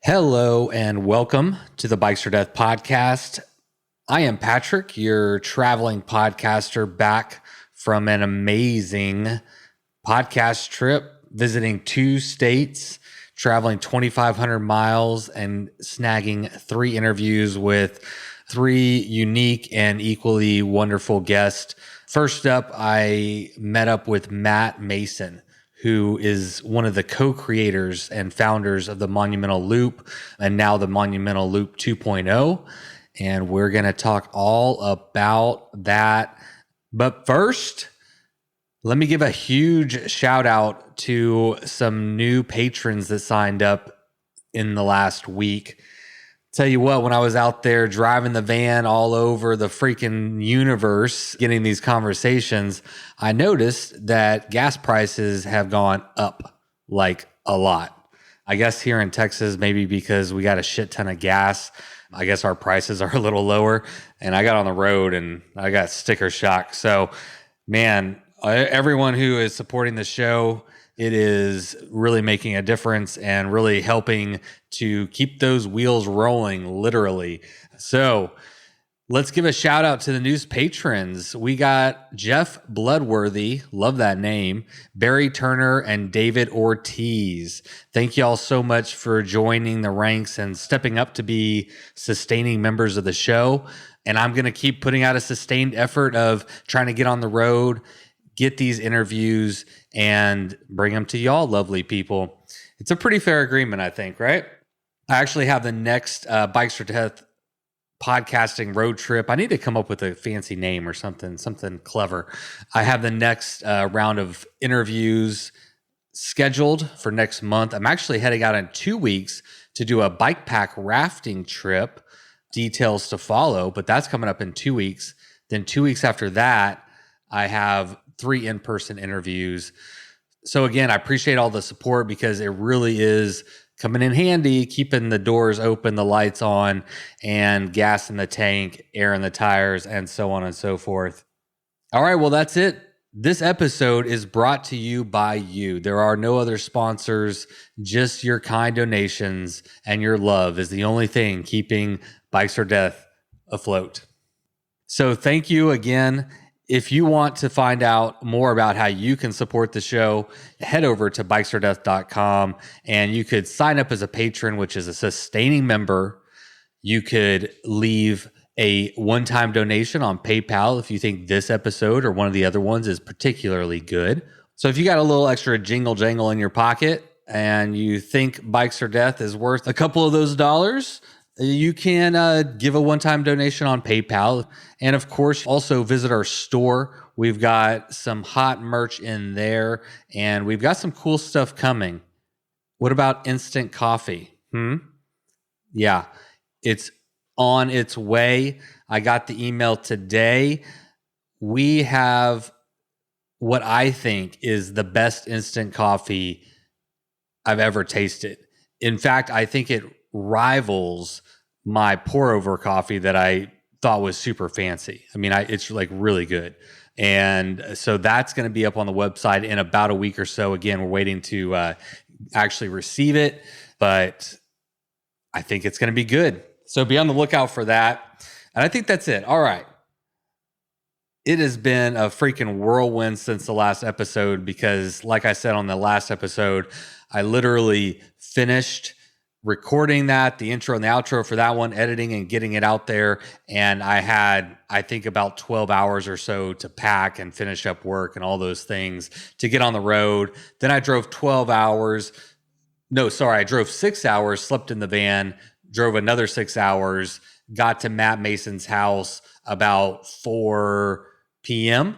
Hello and welcome to the Bikes or Death podcast. I am Patrick, your traveling podcaster, back from an amazing podcast trip, visiting 2 states, traveling 2,500 miles, and snagging 3 interviews with 3 unique and equally wonderful guests. First up, I met up with Matt Mason, who is one of the co-creators and founders of the Monumental Loop and now the Monumental Loop 2.0. And we're going to talk all about that. But first, let me give a huge shout out to some new patrons that signed up in the last week. Tell you what, when I was out there driving the van all over the freaking universe, getting these conversations, I noticed that gas prices have gone up like a lot. I guess here in Texas, maybe because we got a shit ton of gas, I guess our prices are a little lower. And I got on the road and I got sticker shock. So, man, everyone who is supporting the show, it is really making a difference and really helping to keep those wheels rolling, literally. So let's give a shout out to the news patrons. We got Jeff Bloodworthy, love that name, Barry Turner, and David Ortiz. Thank you all so much for joining the ranks and stepping up to be sustaining members of the show. And I'm going to keep putting out a sustained effort of trying to get on the road, get these interviews, and bring them to y'all, lovely people. It's a pretty fair agreement, I think, right? I actually have the next Bikes or Death podcasting road trip. I need to come up with a fancy name or something clever. I have the next round of interviews scheduled for next month. I'm actually heading out in 2 weeks to do a bike pack rafting trip. Details to follow, but that's coming up in 2 weeks. Then 2 weeks after that, I have 3 in-person interviews. So again, I appreciate all the support because it really is coming in handy, keeping the doors open, the lights on, and gas in the tank, air in the tires, and so on and so forth. All right, well, that's it. This episode is brought to you by you. There are no other sponsors, just your kind donations, and your love is the only thing keeping Bikes or Death afloat. So thank you again. If you want to find out more about how you can support the show, head over to bikesfordeath.com and you could sign up as a patron, which is a sustaining member. You could leave a one-time donation on PayPal if you think this episode or one of the other ones is particularly good. So if you got a little extra jingle jangle in your pocket and you think Bikes or Death is worth a couple of those dollars, you can give a one-time donation on PayPal. And of course, also visit our store. We've got some hot merch in there and we've got some cool stuff coming. What about instant coffee? Yeah, it's on its way. I got the email today. We have what I think is the best instant coffee I've ever tasted. In fact, I think it rivals my pour over coffee that I thought was super fancy. I mean, it's like really good. And so that's going to be up on the website in about a week or so. Again, we're waiting to actually receive it, but I think it's going to be good. So be on the lookout for that. And I think that's it. All right. It has been a freaking whirlwind since the last episode because, like I said on the last episode, I literally finished recording that, the intro and the outro for that one, editing and getting it out there. And I had, I think, about 12 hours or so to pack and finish up work and all those things to get on the road. Then I drove 12 hours. No, sorry, I drove 6 hours, slept in the van, drove another 6 hours, got to Matt Mason's house about 4 p.m.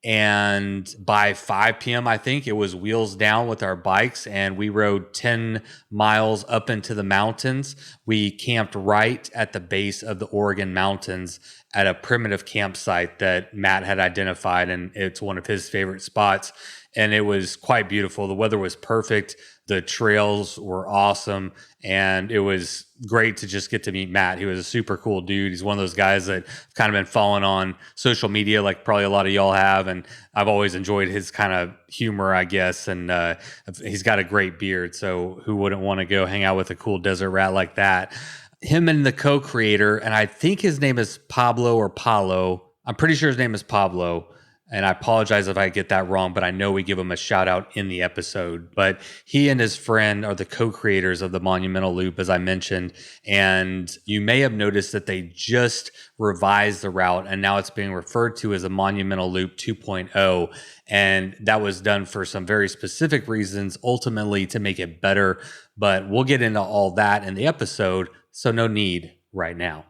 And by 5 p.m., I think it was wheels down with our bikes and we rode 10 miles up into the mountains. We camped right at the base of the Oregon mountains at a primitive campsite that Matt had identified. And it's one of his favorite spots. And it was quite beautiful. The weather was perfect. The trails were awesome, and it was great to just get to meet Matt. He was a super cool dude. He's one of those guys that I've kind of been following on social media, like probably a lot of y'all have, and I've always enjoyed his kind of humor, I guess, and he's got a great beard, so who wouldn't want to go hang out with a cool desert rat like that? Him and the co-creator, and I think his name is Pablo or Paulo. I'm pretty sure his name is Pablo. And I apologize if I get that wrong, but I know we give him a shout out in the episode. But he and his friend are the co-creators of the Monumental Loop, as I mentioned. And you may have noticed that they just revised the route, and now it's being referred to as a Monumental Loop 2.0. And that was done for some very specific reasons, ultimately to make it better. But we'll get into all that in the episode, so no need right now.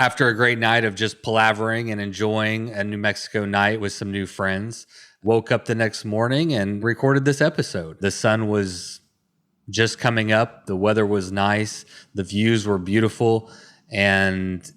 After a great night of just palavering and enjoying a New Mexico night with some new friends, woke up the next morning and recorded this episode. The sun was just coming up. The weather was nice. The views were beautiful. And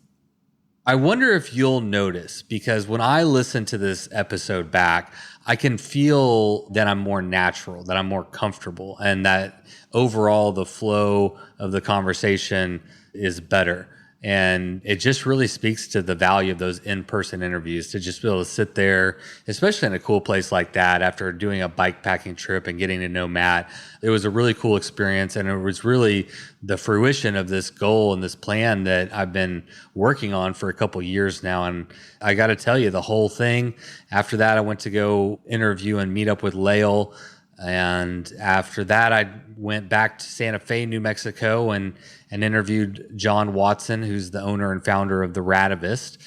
I wonder if you'll notice, because when I listen to this episode back, I can feel that I'm more natural, that I'm more comfortable, and that overall the flow of the conversation is better. And it just really speaks to the value of those in-person interviews, to just be able to sit there, especially in a cool place like that after doing a bike packing trip and getting to know Matt. It was a really cool experience, and it was really the fruition of this goal and this plan that I've been working on for a couple years now. And I got to tell you, the whole thing, after that, I went to go interview and meet up with Lail. And after that, I went back to Santa Fe, New Mexico, and interviewed John Watson, who's the owner and founder of the Rativist.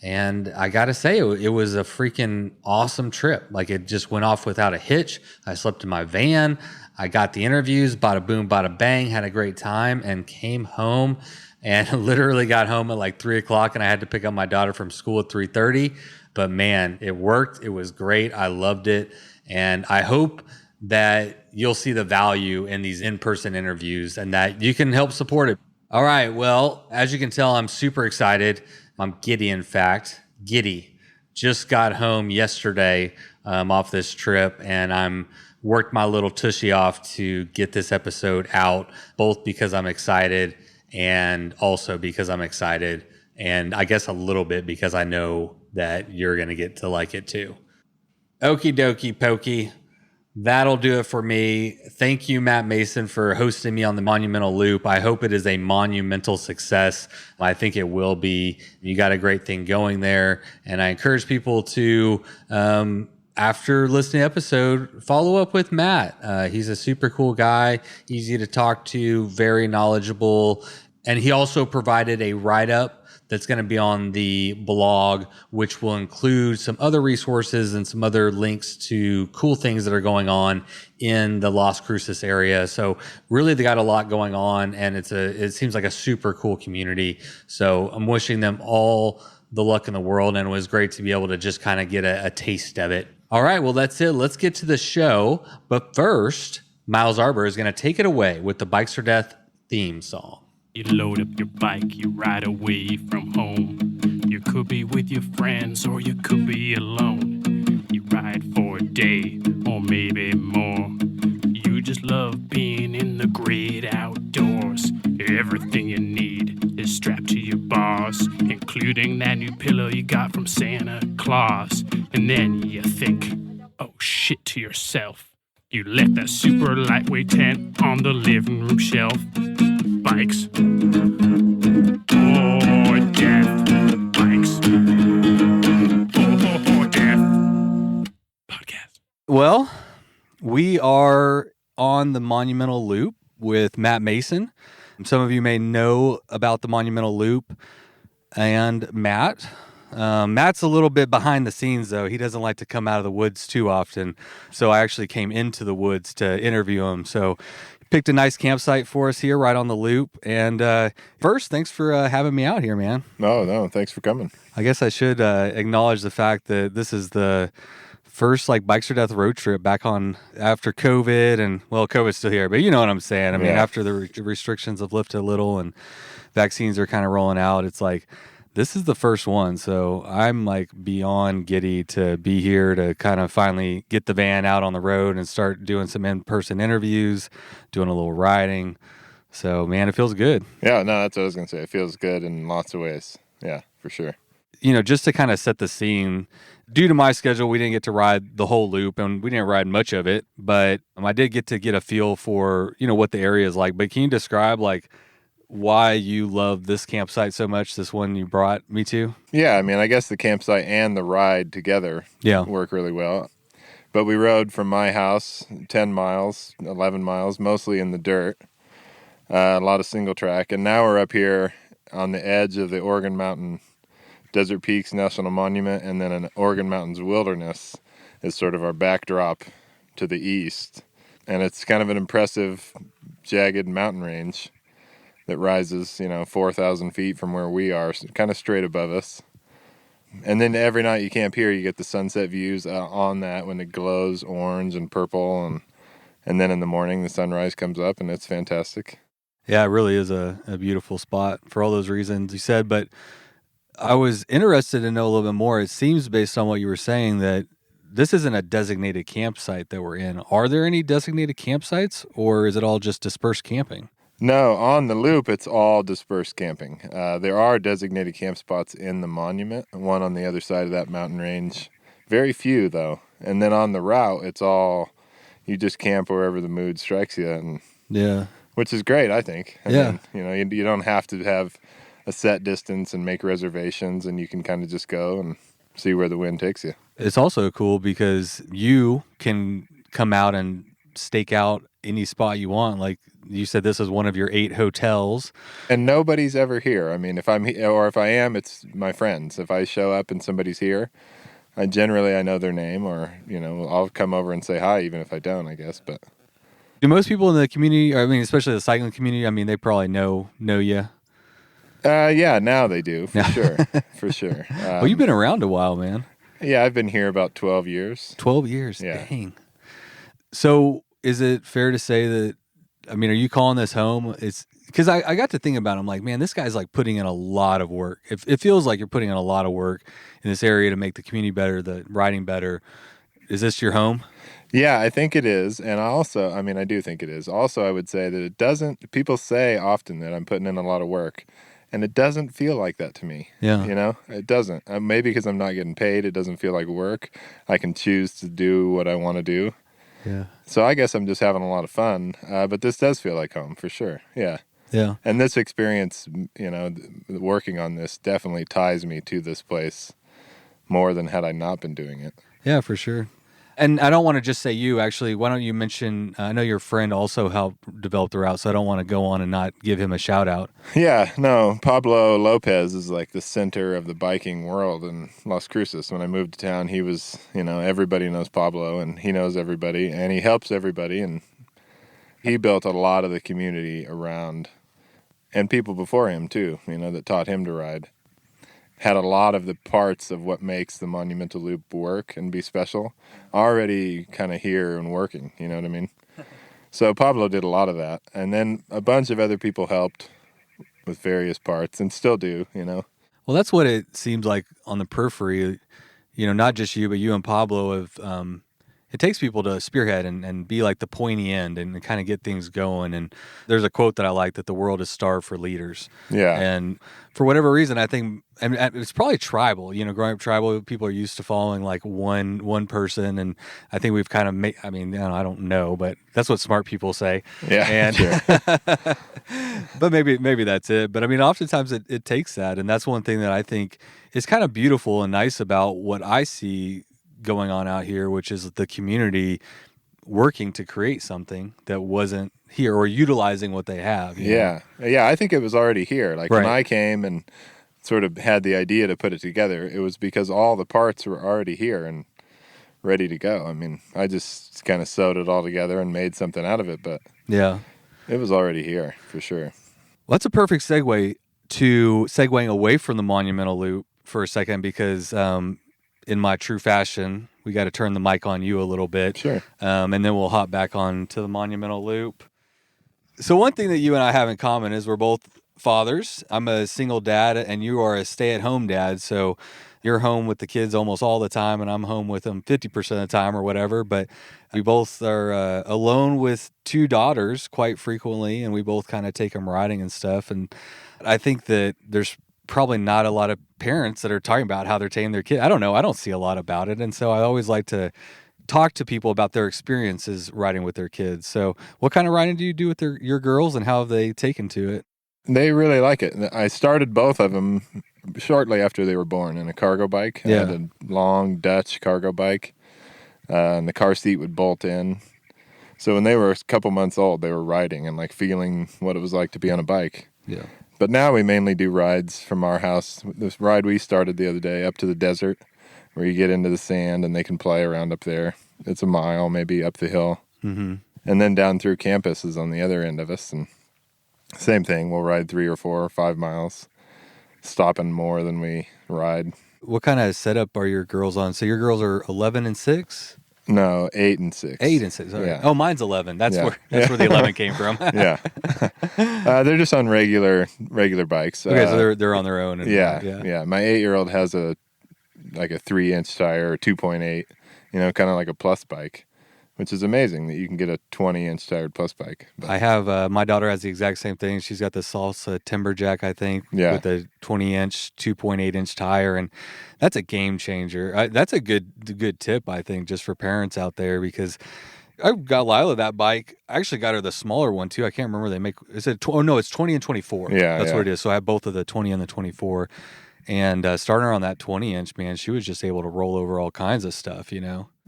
And I got to say, it was a freaking awesome trip. Like, it just went off without a hitch. I slept in my van. I got the interviews, bada boom, bada bang, had a great time, and came home and literally got home at like 3 o'clock, and I had to pick up my daughter from school at 3:30. But man, it worked. It was great. I loved it. And I hope that you'll see the value in these in-person interviews and that you can help support it. All right. Well, as you can tell, I'm super excited. I'm giddy, in fact. Giddy. Just got home yesterday off this trip, and I'm worked my little tushy off to get this episode out, both because I'm excited and also because I'm excited, and I guess a little bit because I know that you're going to get to like it too. Okie dokie pokey. That'll do it for me. Thank you, Matt Mason, for hosting me on the Monumental Loop. I hope it is a monumental success. I think it will be. You got a great thing going there. And I encourage people to, after listening to the episode, follow up with Matt. He's a super cool guy, easy to talk to, very knowledgeable. And he also provided a write-up that's going to be on the blog, which will include some other resources and some other links to cool things that are going on in the Las Cruces area. So really, they got a lot going on, and it seems like a super cool community. So I'm wishing them all the luck in the world, and it was great to be able to just kind of get a taste of it. All right, well, that's it. Let's get to the show. But first, Miles Arbor is going to take it away with the Bikes for Death theme song. You load up your bike, you ride away from home. You could be with your friends or you could be alone. You ride for a day or maybe more. You just love being in the great outdoors. Everything you need is strapped to your bars, including that new pillow you got from Santa Claus. And then you think, oh shit, to yourself. You left that super lightweight tent on the living room shelf. Bikes or death. Bikes or death. Podcast. Well, we are on the Monumental Loop with Matt Mason. Some of you may know about the Monumental Loop and Matt. Matt's a little bit behind the scenes, though. He doesn't like to come out of the woods too often. So I actually came into the woods to interview him. So picked a nice campsite for us here right on the loop. And first, thanks for having me out here, man. No, thanks for coming. I guess I should acknowledge the fact that this is the first Bikes for Death road trip back on after COVID. And, well, COVID's still here, but you know what I'm saying. I mean, after the restrictions have lifted a little and vaccines are kind of rolling out, it's like This is the first one, so I'm like beyond giddy to be here to kind of finally get the van out on the road and start doing some in-person interviews, doing a little riding. So, man, it feels good. Yeah, no, that's what I was going to say. It feels good in lots of ways. Yeah, for sure. You know, just to kind of set the scene, due to my schedule, we didn't get to ride the whole loop, and we didn't ride much of it, but I did get to get a feel for, you know, what the area is like. But can you describe, like, why you love this campsite so much, this one you brought me to? Yeah, I mean, I guess the campsite and the ride together work really well. But we rode from my house 10 miles, 11 miles, mostly in the dirt, a lot of single track. And now we're up here on the edge of the Oregon Mountain Desert Peaks National Monument, and then an Oregon Mountains Wilderness is sort of our backdrop to the east. And it's kind of an impressive, jagged mountain range that rises, 4,000 feet from where we are, kind of straight above us. And then every night you camp here, you get the sunset views on that when it glows orange and purple. And then in the morning, the sunrise comes up, and it's fantastic. Yeah, it really is a beautiful spot for all those reasons you said. But I was interested to know a little bit more. It seems, based on what you were saying, that this isn't a designated campsite that we're in. Are there any designated campsites, or is it all just dispersed camping? No, on the loop, it's all dispersed camping. There are designated camp spots in the monument, one on the other side of that mountain range. Very few, though. And then on the route, it's all, you just camp wherever the mood strikes you. And which is great, I think. I mean, you don't have to have a set distance and make reservations, and you can kind of just go and see where the wind takes you. It's also cool because you can come out and stake out any spot you want. Like you said, this is one of your 8 hotels. And nobody's ever here. I mean, if I'm here, or if I am, it's my friends. If I show up and somebody's here, I know their name, or, I'll come over and say hi, even if I don't, I guess. But do most people in the community, I mean, especially the cycling community, I mean, they probably know you? Yeah, now they do, for sure. For sure. Well, you've been around a while, man. Yeah, I've been here about 12 years. 12 years? Yeah. Dang. So is it fair to say that, I mean, are you calling this home? It's because I got to think about it. I'm like, man, this guy's like putting in a lot of work. It feels like you're putting in a lot of work in this area to make the community better, the riding better. Is this your home? Yeah, I think it is. And I do think it is. Also, I would say that it doesn't, people say often that I'm putting in a lot of work, and it doesn't feel like that to me. Yeah. It doesn't. Maybe because I'm not getting paid, it doesn't feel like work. I can choose to do what I want to do. Yeah. So I guess I'm just having a lot of fun. But this does feel like home, for sure. Yeah. Yeah. And this experience, working on this definitely ties me to this place more than had I not been doing it. Yeah, for sure. And I don't want to just say you, actually. Why don't you mention, I know your friend also helped develop the route, so I don't want to go on and not give him a shout out. Yeah, no, Pablo Lopez is like the center of the biking world in Las Cruces. When I moved to town, he was, everybody knows Pablo, and he knows everybody, and he helps everybody, and he built a lot of the community around, and people before him too, that taught him to ride. Had a lot of the parts of what makes the Monumental Loop work and be special already kind of here and working, you know what I mean? So Pablo did a lot of that. And then a bunch of other people helped with various parts and still do, Well, that's what it seems like on the periphery, not just you, but you and Pablo have, it takes people to spearhead and be like the pointy end and kind of get things going. And there's a quote that I like, that the world is starved for leaders. Yeah. And for whatever reason, I think, it's probably tribal, growing up tribal, people are used to following like one person. And I think we've kind of made, I don't know, but that's what smart people say. Yeah. And, sure. But maybe that's it. But oftentimes it takes that. And that's one thing that I think is kind of beautiful and nice about what I see going on out here, which is the community working to create something that wasn't here, or utilizing what they have. Yeah. Yeah, I think it was already here. Like right. When I came and sort of had the idea to put it together, it was because all the parts were already here and ready to go. I just kind of sewed it all together and made something out of it, but yeah, it was already here for sure. Well, that's a perfect segue to segueing away from the Monumental Loop for a second, because in my true fashion, we got to turn the mic on you a little bit. Sure. And then we'll hop back on to the Monumental Loop. So one thing that you and I have in common is we're both fathers. I'm a single dad, and you are a stay-at-home dad, so you're home with the kids almost all the time, and I'm home with them 50% of the time or whatever. But we both are alone with 2 daughters quite frequently, and we both kind of take them riding and stuff. And I think that there's probably not a lot of parents that are talking about how they're taking their kid. I don't know. I don't see a lot about it. And so I always like to talk to people about their experiences riding with their kids. So what kind of riding do you do with your girls, and how have they taken to it? They really like it. I started both of them shortly after they were born in a cargo bike. Yeah. I had a long Dutch cargo bike, and the car seat would bolt in. So when they were a couple months old, they were riding and like feeling what it was like to be on a bike. Yeah. But now we mainly do rides from our house. This ride we started the other day up to the desert, where you get into the sand and they can play around up there. It's a mile maybe up the hill. Mm-hmm. And then down through campus is on the other end of us. And same thing, we'll ride 3 or 4 or 5 miles, stopping more than we ride. What kind of setup are your girls on? So your girls are 11 and 6? No, 8 and 6. 8 and 6. Right. Yeah. Oh, mine's 11. That's where the 11 came from. Yeah. They're just on regular bikes. Okay, so they're on their own. And, yeah. My 8-year-old has a 3-inch tire, or 2.8, kind of like a plus bike, which is amazing that you can get a 20-inch tired plus bike. But I have my daughter has the exact same thing. She's got the Salsa Timberjack, I think, with a 20-inch, 2.8-inch tire, and that's a game changer. That's a good tip, I think, just for parents out there, because I got Lila that bike. I actually got her the smaller one too. I can't remember they make. Is it? No, it's 20 and 24. Yeah, that's what it is. So I have both of the 20 and the 24. And starting her on that 20-inch, man, she was just able to roll over all kinds of stuff,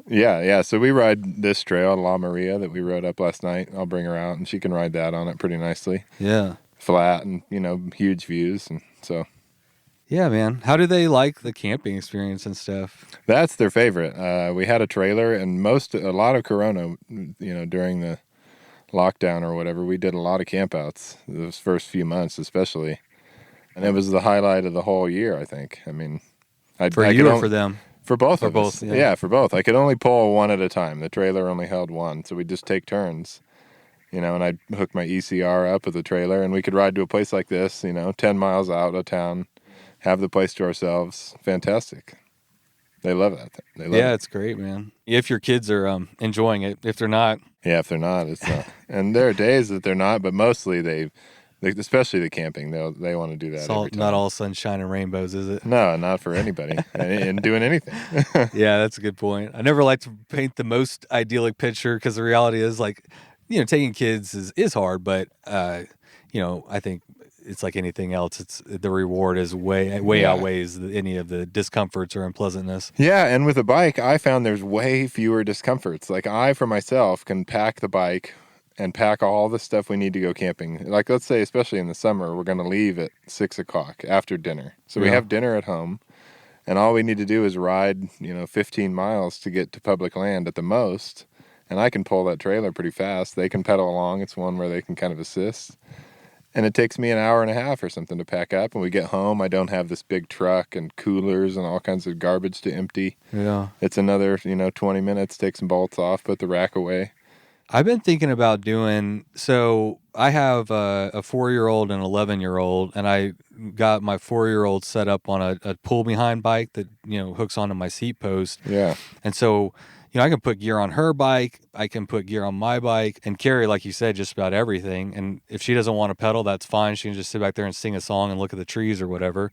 Yeah. So we ride this trail, La Maria, that we rode up last night. I'll bring her out, and she can ride that on it pretty nicely. Yeah. Flat and, huge views. And so. Yeah, man. How do they like the camping experience and stuff? That's their favorite. We had a trailer, and a lot of Corona, during the lockdown or whatever, we did a lot of campouts those first few months, especially. And it was the highlight of the whole year, I think. I mean, for you or for them? For both of us. Yeah. Yeah, for both. I could only pull one at a time. The trailer only held one, so we'd just take turns, and I'd hook my ECR up with the trailer, and we could ride to a place like this, 10 miles out of town, have the place to ourselves. Fantastic. They love that. It's great, man. If your kids are enjoying it. If they're not. Yeah, if they're not, it's not. And there are days that they're not, but mostly especially the camping, they want to do that every time. Not all sunshine and rainbows, is it? No, not for anybody and doing anything. Yeah, that's a good point. I never like to paint the most idyllic picture, because the reality is, taking kids is hard, but I think it's like anything else. It's the reward is way outweighs any of the discomforts or unpleasantness. Yeah, and with a bike, I found there's way fewer discomforts. Like, I, for myself, can pack the bike and pack all the stuff we need to go camping. Like, let's say, especially in the summer, we're going to leave at 6 o'clock after dinner. So we have dinner at home, and all we need to do is ride, 15 miles to get to public land at the most. And I can pull that trailer pretty fast. They can pedal along. It's one where they can kind of assist. And it takes me an hour and a half or something to pack up. When we get home, I don't have this big truck and coolers and all kinds of garbage to empty. Yeah. It's another, 20 minutes, take some bolts off, put the rack away. I've been thinking about so I have a 4-year-old and an 11-year-old, and I got my 4-year-old set up on a pull behind bike that, hooks onto my seat post. Yeah. And so, I can put gear on her bike, I can put gear on my bike, and carry, like you said, just about everything. And if she doesn't want to pedal, that's fine. She can just sit back there and sing a song and look at the trees or whatever.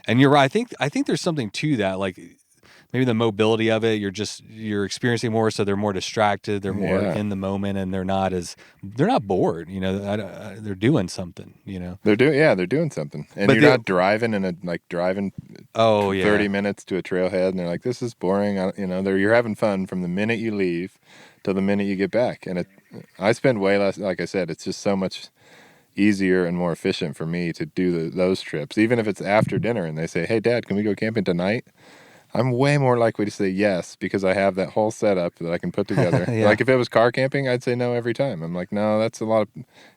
And you're right. I think there's something to that. Like, maybe the mobility of it, you're experiencing more, so they're more distracted, they're more in the moment, and they're not bored. They're doing something. They're doing something, and you're not driving 30 minutes to a trailhead, and they're like, this is boring. You're having fun from the minute you leave till the minute you get back, and I spend way less. Like I said, it's just so much easier and more efficient for me to do those trips, even if it's after dinner and they say, hey, Dad, can we go camping tonight? I'm way more likely to say yes because I have that whole setup that I can put together. Yeah. Like if it was car camping, I'd say no every time. I'm like, no, that's a lot of,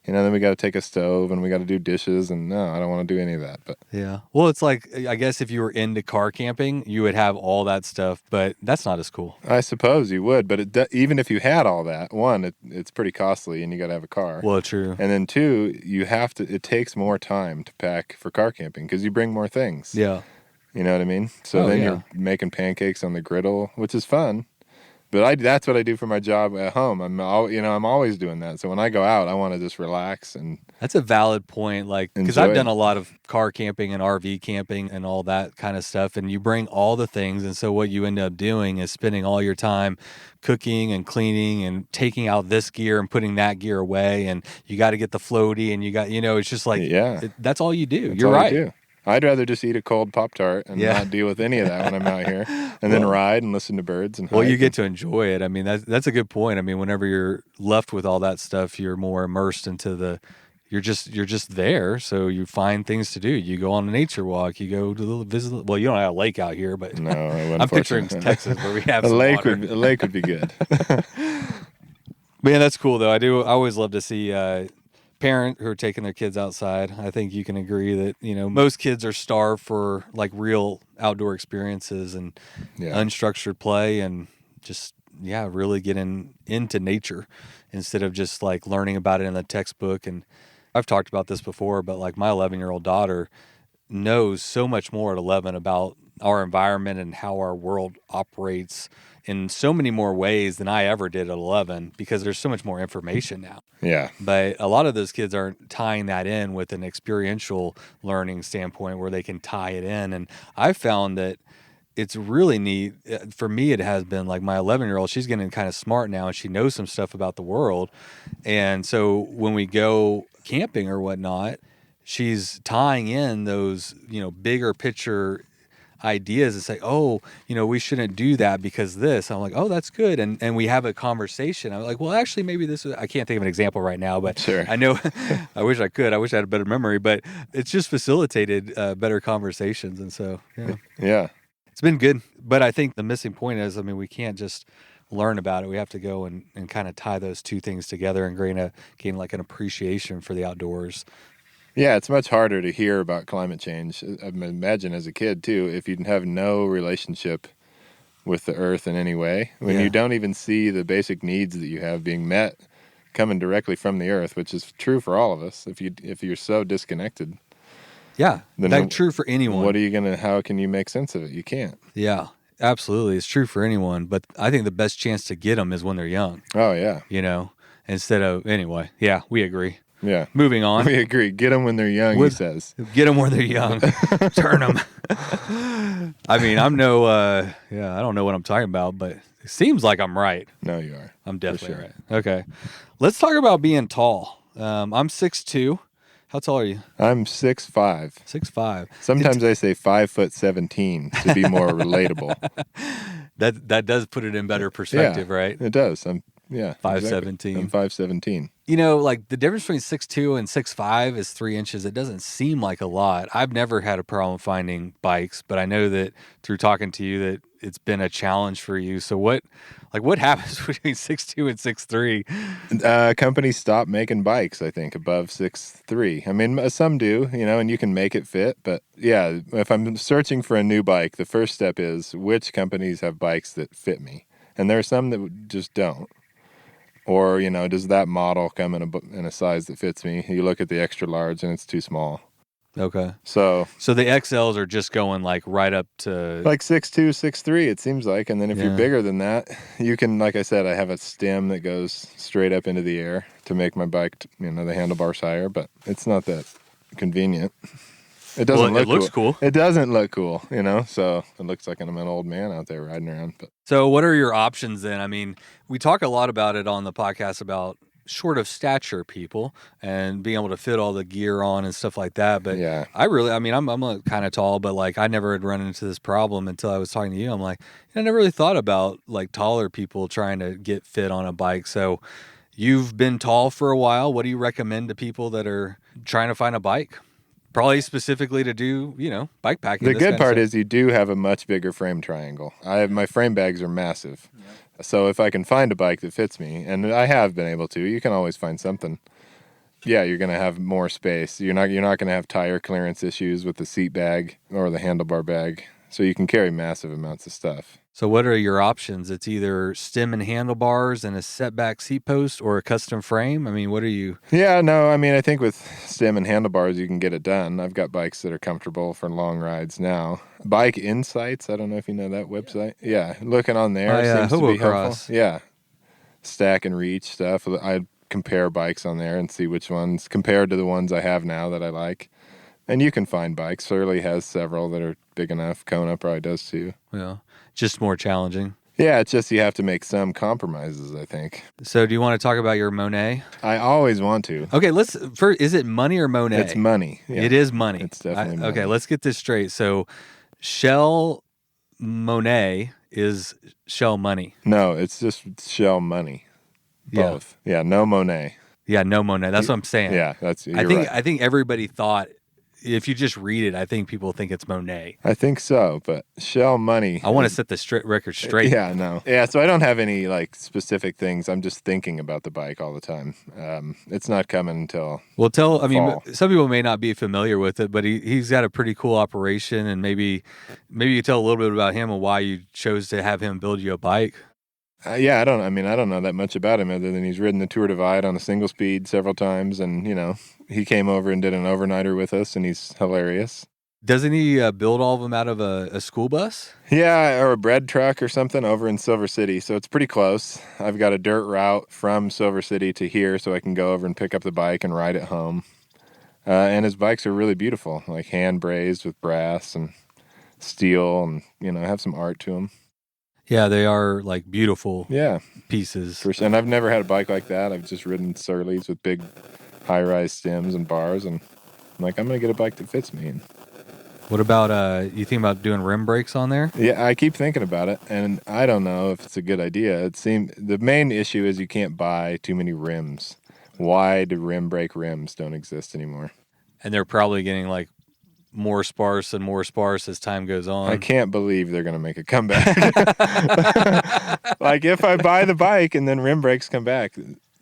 then we got to take a stove and we got to do dishes, and no, I don't want to do any of that. But yeah. Well, it's like, I guess if you were into car camping, you would have all that stuff, but that's not as cool. I suppose you would, but even if you had all that, one, it's pretty costly and you got to have a car. Well, true. And then two, it takes more time to pack for car camping because you bring more things. Yeah. You know what I mean? So you're making pancakes on the griddle, which is fun. But that's what I do for my job at home. I'm always doing that. So when I go out, I want to just relax and. That's a valid point. Like, because I've done a lot of car camping and RV camping and all that kind of stuff, and you bring all the things. And so what you end up doing is spending all your time cooking and cleaning and taking out this gear and putting that gear away. And you got to get the floaty, and you got, it's just like, that's all you do. You're right. I'd rather just eat a cold Pop-Tart and not deal with any of that when I'm out here, and then ride and listen to birds and hike. Well, you get to enjoy it. I mean, that's a good point. I mean, whenever you're left with all that stuff, you're more immersed into you're just there. So you find things to do. You go on a nature walk. You go to visit. Well, you don't have a lake out here, but no, I'm picturing Texas where we have a some lake. water. A lake would be good. Man, that's cool though. I always love to see parents who are taking their kids outside. I think you can agree that, most kids are starved for like real outdoor experiences and unstructured play and just, really getting into nature instead of just like learning about it in the textbook. And I've talked about this before, but like my 11-year-old daughter knows so much more at 11 about our environment and how our world operates in so many more ways than I ever did at 11 because there's so much more information now. Yeah. But a lot of those kids aren't tying that in with an experiential learning standpoint where they can tie it in. And I found that it's really neat. For me, it has been like my 11-year-old, she's getting kind of smart now and she knows some stuff about the world. And so when we go camping or whatnot, she's tying in those, bigger picture ideas and say, we shouldn't do that because this. I'm like, oh, that's good. And we have a conversation. I'm like, well, actually, maybe this is, I can't think of an example right now, but sure. I know, I wish I could. I wish I had a better memory, but it's just facilitated better conversations. And so, yeah. It's been good. But I think the missing point is, we can't just learn about it. We have to go and kind of tie those two things together and gain like an appreciation for the outdoors. Yeah, it's much harder to hear about climate change. I imagine as a kid, too, if you have no relationship with the earth in any way, when you don't even see the basic needs that you have being met coming directly from the earth, which is true for all of us, if you're so disconnected. Yeah, that's true for anyone. How can you make sense of it? You can't. Yeah, absolutely. It's true for anyone, but I think the best chance to get them is when they're young. Oh, yeah. Instead of, anyway, yeah, we agree. Yeah. Moving on. We agree. Get them when they're young, he says. Get them when they're young. Turn them. I don't know what I'm talking about, but it seems like I'm right. No, you are. I'm definitely right. Okay. Let's talk about being tall. I'm 6'2". How tall are you? I'm 6'5". 6'5". Sometimes I say 5'17" to be more relatable. That does put it in better perspective, right? It does. I'm 5'17". Exactly. I'm 5'17". Like the difference between 6'2" and 6'5" is 3 inches. It doesn't seem like a lot. I've never had a problem finding bikes, but I know that through talking to you that it's been a challenge for you. So what happens between 6'2" and 6'3"? Companies stop making bikes, I think, above 6'3". Some do, and you can make it fit. But yeah, if I'm searching for a new bike, the first step is which companies have bikes that fit me. And there are some that just don't. Or, does that model come in a size that fits me? You look at the extra large and it's too small. Okay. So the XLs are just going like right up to like 6'2", 6'3", it seems like. And then if you're bigger than that, you can, like I said, I have a stem that goes straight up into the air to make my bike, the handlebars higher, but it's not that convenient. It doesn't look cool. It looks cool. It doesn't look cool, so it looks like I'm an old man out there riding around. But so what are your options then? We talk a lot about it on the podcast about short of stature people and being able to fit all the gear on and stuff like that. But yeah, I'm kind of tall, but like I never had run into this problem until I was talking to you. I'm like, I never really thought about like taller people trying to get fit on a bike. So you've been tall for a while. What do you recommend to people that are trying to find a bike? Probably specifically to do, bike packing. The good part is you do have a much bigger frame triangle. My frame bags are massive. Yep. So if I can find a bike that fits me, and I have been able to, you can always find something. Yeah, you're going to have more space. You're not going to have tire clearance issues with the seat bag or the handlebar bag. So you can carry massive amounts of stuff. So what are your options? It's either stem and handlebars and a setback seat post or a custom frame? I mean, what are you... Yeah, no, I mean, I think with stem and handlebars, you can get it done. I've got bikes that are comfortable for long rides now. Bike Insights, I don't know if you know that website. Yeah, looking on there seems to be helpful. Yeah, stack and reach stuff. I compare bikes on there and see which ones, compared to the ones I have now that I like. And you can find bikes. Surly has several that are big enough. Kona probably does too. Yeah, just more challenging. Yeah, it's just you have to make some compromises, I think. So do you want to talk about your Monet? I always want to. Okay, is it money or Monet? It's money. Yeah. It is money. It's definitely money. Okay, let's get this straight. So Shell Monet is Shell Money. No, it's just Shell Money. Both. Yeah, no Monet. Yeah, no Monet. That's what I'm saying. Yeah, I think everybody thought, if you just read it, I think people think it's Monet. I think so, but Shell Money. I want to set the record straight. Yeah, no. Yeah, so I don't have any specific things. I'm just thinking about the bike all the time. It's not coming until fall. Some people may not be familiar with it, but he's got a pretty cool operation, and maybe you tell a little bit about him and why you chose to have him build you a bike. Yeah, I don't know that much about him other than he's ridden the Tour Divide on a single speed several times, and he came over and did an overnighter with us, and he's hilarious. Doesn't he build all of them out of a school bus? Yeah, or a bread truck or something over in Silver City, so it's pretty close. I've got a dirt route from Silver City to here, so I can go over and pick up the bike and ride it home. And his bikes are really beautiful, like hand brazed with brass and steel, and have some art to them. Yeah, they are like beautiful pieces. And I've never had a bike like that. I've just ridden Surleys with big high-rise stems and bars, and I'm like, I'm going to get a bike that fits me. And what about, you think about doing rim brakes on there? Yeah, I keep thinking about it, and I don't know if it's a good idea. The main issue is you can't buy too many rims. Wide rim brake rims don't exist anymore. And they're probably getting more sparse and more sparse as time goes on. I can't believe they're going to make a comeback. If I buy the bike and then rim brakes come back,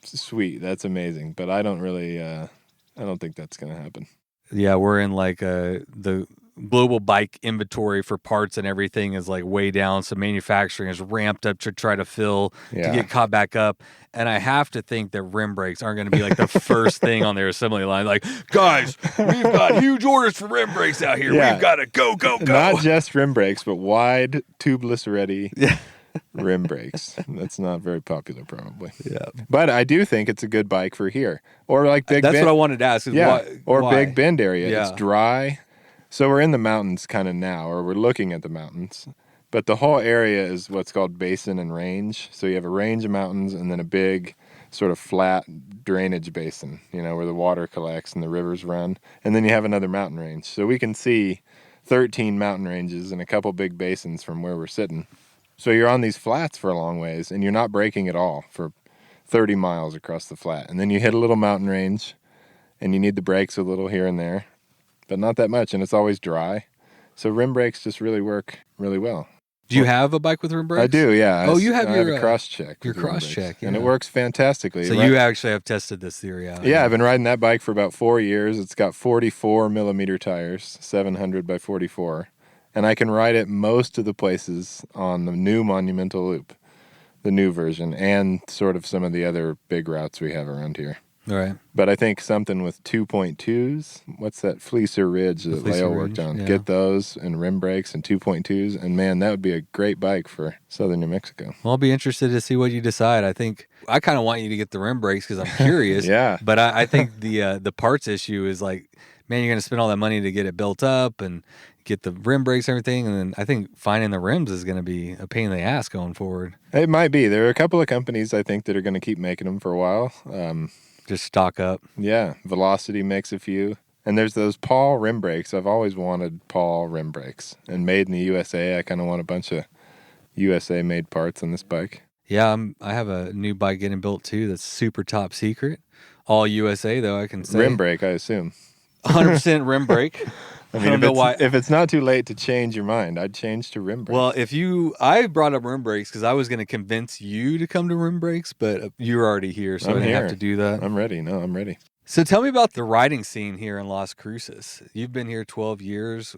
sweet, that's amazing. But I don't really, I don't think that's going to happen. Yeah, we're in the global bike inventory for parts and everything is way down. So manufacturing is ramped up to try to fill to get caught back up. And I have to think that rim brakes aren't going to be the first thing on their assembly line. Guys, we've got huge orders for rim brakes out here. Yeah. We've got to go. Not just rim brakes, but wide tubeless ready rim brakes. That's not very popular probably. Yeah. But I do think it's a good bike for here. Or Big That's Bend. what I wanted to ask. Why? Big Bend area. Yeah. It's dry. So we're in the mountains kind of now, or we're looking at the mountains. But the whole area is what's called basin and range. So you have a range of mountains and then a big sort of flat drainage basin, where the water collects and the rivers run. And then you have another mountain range. So we can see 13 mountain ranges and a couple big basins from where we're sitting. So you're on these flats for a long ways, and you're not braking at all for 30 miles across the flat. And then you hit a little mountain range, and you need the brakes a little here and there, but not that much, and it's always dry. So rim brakes just really work really well. Do you have a bike with rim brakes? I do, yeah. Oh, you have I have a cross-check. Your cross-check, yeah. And it works fantastically. So you actually have tested this theory out. Yeah, I've been riding that bike for about 4 years. It's got 44 millimeter tires, 700 by 44. And I can ride it most of the places on the new Monumental Loop, the new version, and sort of some of the other big routes we have around here. All right. But I think something with 2.2s, what's that Fleecer Ridge that Lail worked on? Yeah. Get those and rim brakes and 2.2s, and man, that would be a great bike for southern New Mexico. Well, I'll be interested to see what you decide. I think I kind of want you to get the rim brakes because I'm curious. Yeah. But I think the parts issue is man, you're going to spend all that money to get it built up and get the rim brakes and everything, and then I think finding the rims is going to be a pain in the ass going forward. It might be. There are a couple of companies I think that are going to keep making them for a while. Just stock up. Yeah, Velocity makes a few. And there's those Paul rim brakes. I've always wanted Paul rim brakes. And made in the USA, I kind of want a bunch of USA-made parts on this bike. Yeah, I have a new bike getting built too that's super top secret. All USA, though, I can say. Rim brake, I assume. 100% rim brake. I mean, if it's not too late to change your mind, I'd change to rim brakes. Well, I brought up rim brakes because I was going to convince you to come to rim brakes, but you're already here, so I didn't have to do that. I'm ready. No, I'm ready. So tell me about the riding scene here in Las Cruces. You've been here 12 years.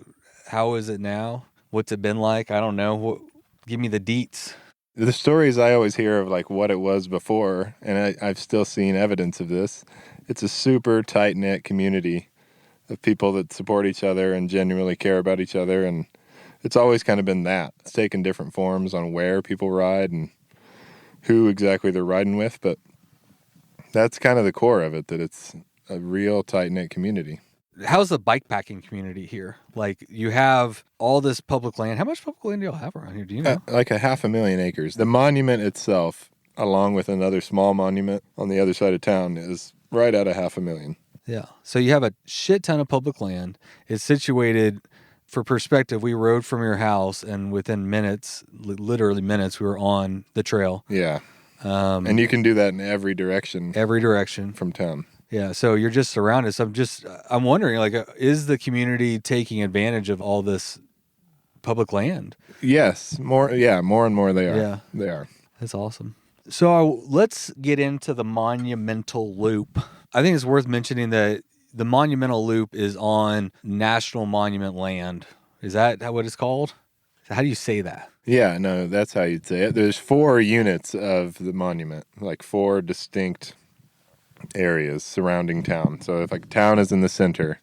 How is it now? What's it been like? I don't know. Give me the deets. The stories I always hear of like what it was before, and I've still seen evidence of this. It's a super tight-knit community of people that support each other and genuinely care about each other, and it's always kind of been that. It's taken different forms on where people ride and who exactly they're riding with, but that's kind of the core of it, that it's a real tight-knit community. How's the bike packing community here? Like, you have all this public land. How much public land do y'all have around here? Do you know? Like 500,000 acres. The monument itself, along with another small monument on the other side of town, is right at 500,000. Yeah. So you have a shit ton of public land. It's situated, for perspective, we rode from your house, and within minutes, literally minutes, we were on the trail. Yeah. And you can do that in every direction. Every direction. From town. Yeah. So you're just surrounded. So I'm wondering, like, is the community taking advantage of all this public land? Yes. More and more they are. Yeah. They are. That's awesome. So let's get into the Monumental Loop. I think it's worth mentioning that the Monumental Loop is on National Monument land. Is that what it's called? How do you say that? Yeah, no, that's how you'd say it. There's 4 units of the monument, like 4 distinct areas surrounding town. So if like town is in the center,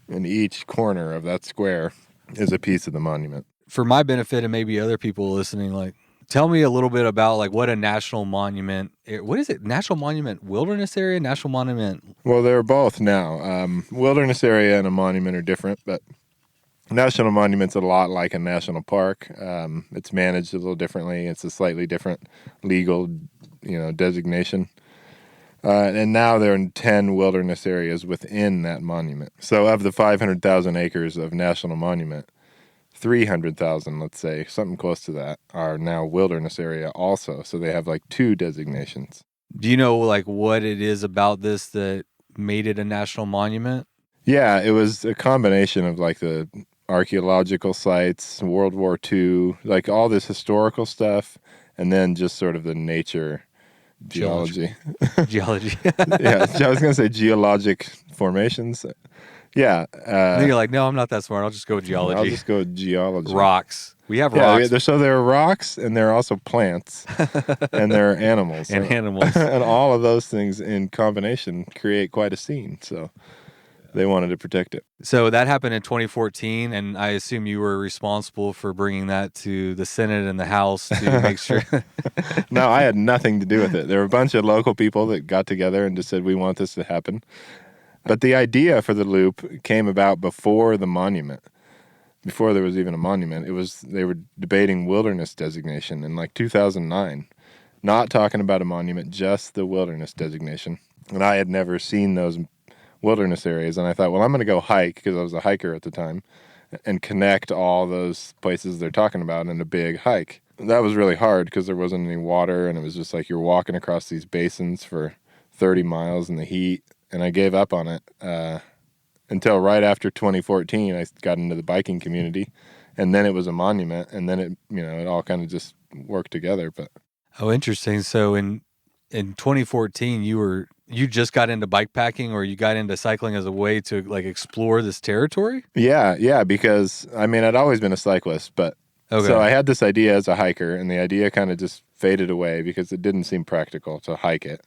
and each corner of that square is a piece of the monument. For my benefit and maybe other people listening, like, tell me a little bit about like what a national monument. What is it? National Monument Wilderness Area? National Monument? Well, they're both now. Wilderness area and a monument are different, but National Monument's a lot like a national park. It's managed a little differently. It's a slightly different legal, designation. And now there are 10 wilderness areas within that monument. So of the 500,000 acres of National Monument, 300,000, let's say, something close to that, are now wilderness area also. So they have like 2 designations. Do you know like what it is about this that made it a national monument? Yeah, it was a combination of like the archaeological sites, World War II, like all this historical stuff, and then just sort of the nature geology. Geology. Yeah, I was going to say geologic formations. Yeah. Then you're like, no, I'm not that smart. I'll just go with geology. I'll just go with geology. Rocks. We have rocks. So there are rocks, and there are also plants, and there are animals. And animals. And all of those things in combination create quite a scene. So they wanted to protect it. So that happened in 2014, and I assume you were responsible for bringing that to the Senate and the House to make sure. No, I had nothing to do with it. There were a bunch of local people that got together and just said, we want this to happen. But the idea for the loop came about before the monument. Before there was even a monument, they were debating wilderness designation in like 2009. Not talking about a monument, just the wilderness designation. And I had never seen those wilderness areas, and I thought, well, I'm going to go hike, because I was a hiker at the time, and connect all those places they're talking about in a big hike. That was really hard because there wasn't any water, and it was just like you're walking across these basins for 30 miles in the heat. And I gave up on it until right after 2014. I got into the biking community, and then it was a monument, and then it all kind of just worked together. But interesting. So in 2014, you just got into bike packing, or you got into cycling as a way to like explore this territory? Yeah, because I'd always been a cyclist, but so I had this idea as a hiker, and the idea kind of just faded away because it didn't seem practical to hike it.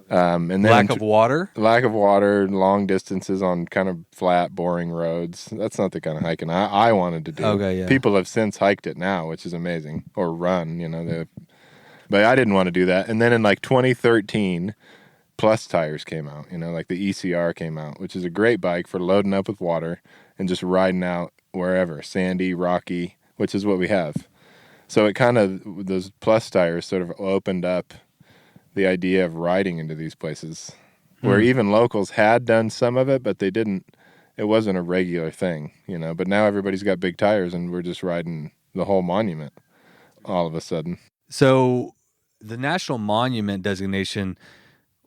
And then lack of water, long distances on kind of flat, boring roads. That's not the kind of hiking I wanted to do. Okay, yeah. People have since hiked it now, which is amazing, or run, but I didn't want to do that. And then in like 2013, Plus tires came out, like the ECR came out, which is a great bike for loading up with water and just riding out wherever, sandy, rocky, which is what we have. So it kind of, those Plus tires sort of opened up the idea of riding into these places where even locals had done some of it, but it wasn't a regular thing, but now everybody's got big tires, and we're just riding the whole monument all of a sudden. So the National Monument designation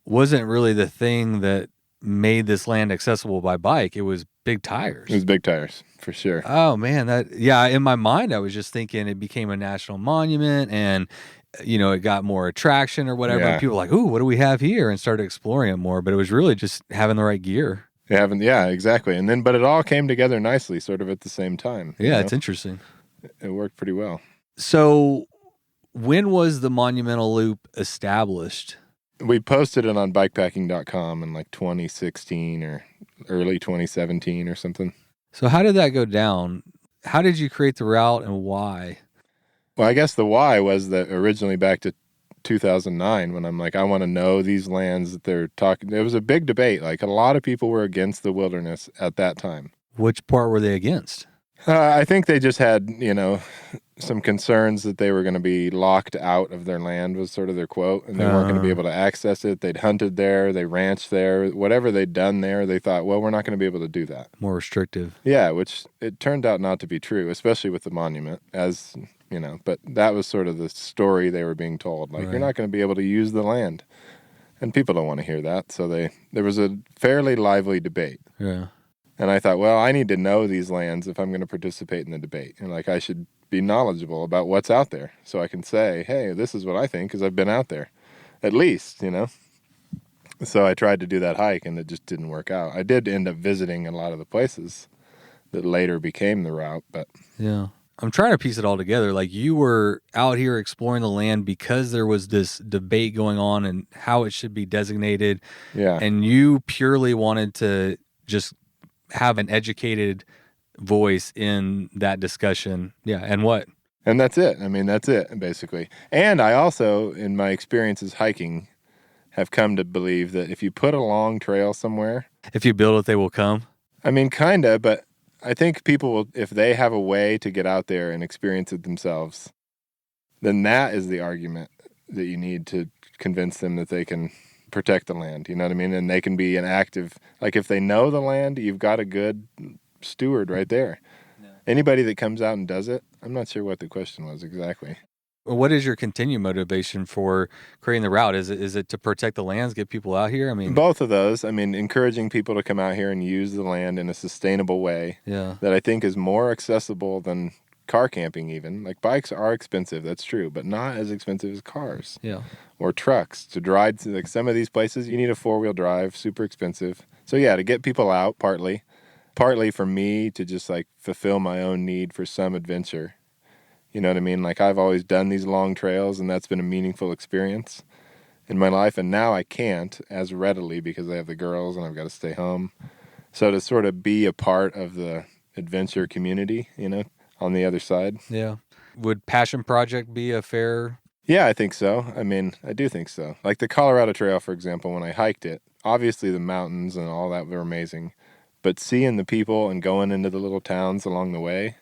wasn't really the thing that made this land accessible by bike, it was big tires. It was big tires, for sure. Oh, man. In my mind, I was just thinking it became a national monument and, it got more attraction or whatever. Yeah. And people were like, ooh, what do we have here? And started exploring it more. But it was really just having the right gear. Yeah, exactly. But it all came together nicely, sort of at the same time. Yeah, it's interesting. It worked pretty well. So when was the Monumental Loop established? We posted it on bikepacking.com in like 2016 or early 2017 or something. So how did that go down? How did you create the route and why? Well, I guess the why was that originally back to 2009 when I'm like, I want to know these lands that they're talking. It was a big debate. Like a lot of people were against the wilderness at that time. Which part were they against? I think they just had, some concerns that they were going to be locked out of their land was sort of their quote, and they weren't going to be able to access it. They'd hunted there, they ranched there, whatever they'd done there, they thought, well, we're not going to be able to do that. More restrictive. Yeah, which it turned out not to be true, especially with the monument, as, but that was sort of the story they were being told. Like, You're not going to be able to use the land. And people don't want to hear that, so there was a fairly lively debate. Yeah. And I thought, well, I need to know these lands if I'm going to participate in the debate. And I should be knowledgeable about what's out there so I can say, hey, this is what I think because I've been out there, at least, So I tried to do that hike and it just didn't work out. I did end up visiting a lot of the places that later became the route, but... Yeah. I'm trying to piece it all together. Like you were out here exploring the land because there was this debate going on and how it should be designated. Yeah. And you purely wanted to just have an educated voice in that discussion. Yeah. And what? And that's it. That's it, basically. And I also, in my experiences hiking, have come to believe that if you put a long trail somewhere... If you build it, they will come? Kind of, but I think people will, if they have a way to get out there and experience it themselves, then that is the argument that you need to convince them that they can protect the land, you know what I mean? And they can be an active, like if they know the land, you've got a good steward right there. Yeah. Anybody that comes out and does it, I'm not sure what the question was exactly. What is your continued motivation for creating the route? Is it to protect the lands, get people out here? Both of those. Encouraging people to come out here and use the land in a sustainable way. Yeah. That I think is more accessible than car camping even. Like bikes are expensive, that's true, but not as expensive as cars. Yeah. Or trucks. To drive to like some of these places, you need a 4-wheel drive, super expensive. So yeah, to get people out partly for me to just like fulfill my own need for some adventure. You know what I mean? Like I've always done these long trails and that's been a meaningful experience in my life. And now I can't as readily because I have the girls and I've got to stay home. So to sort of be a part of the adventure community, on the other side. Yeah. Would Passion Project be a fair? Yeah, I think so. I do think so. Like the Colorado Trail, for example, when I hiked it, obviously the mountains and all that were amazing, but seeing the people and going into the little towns along the way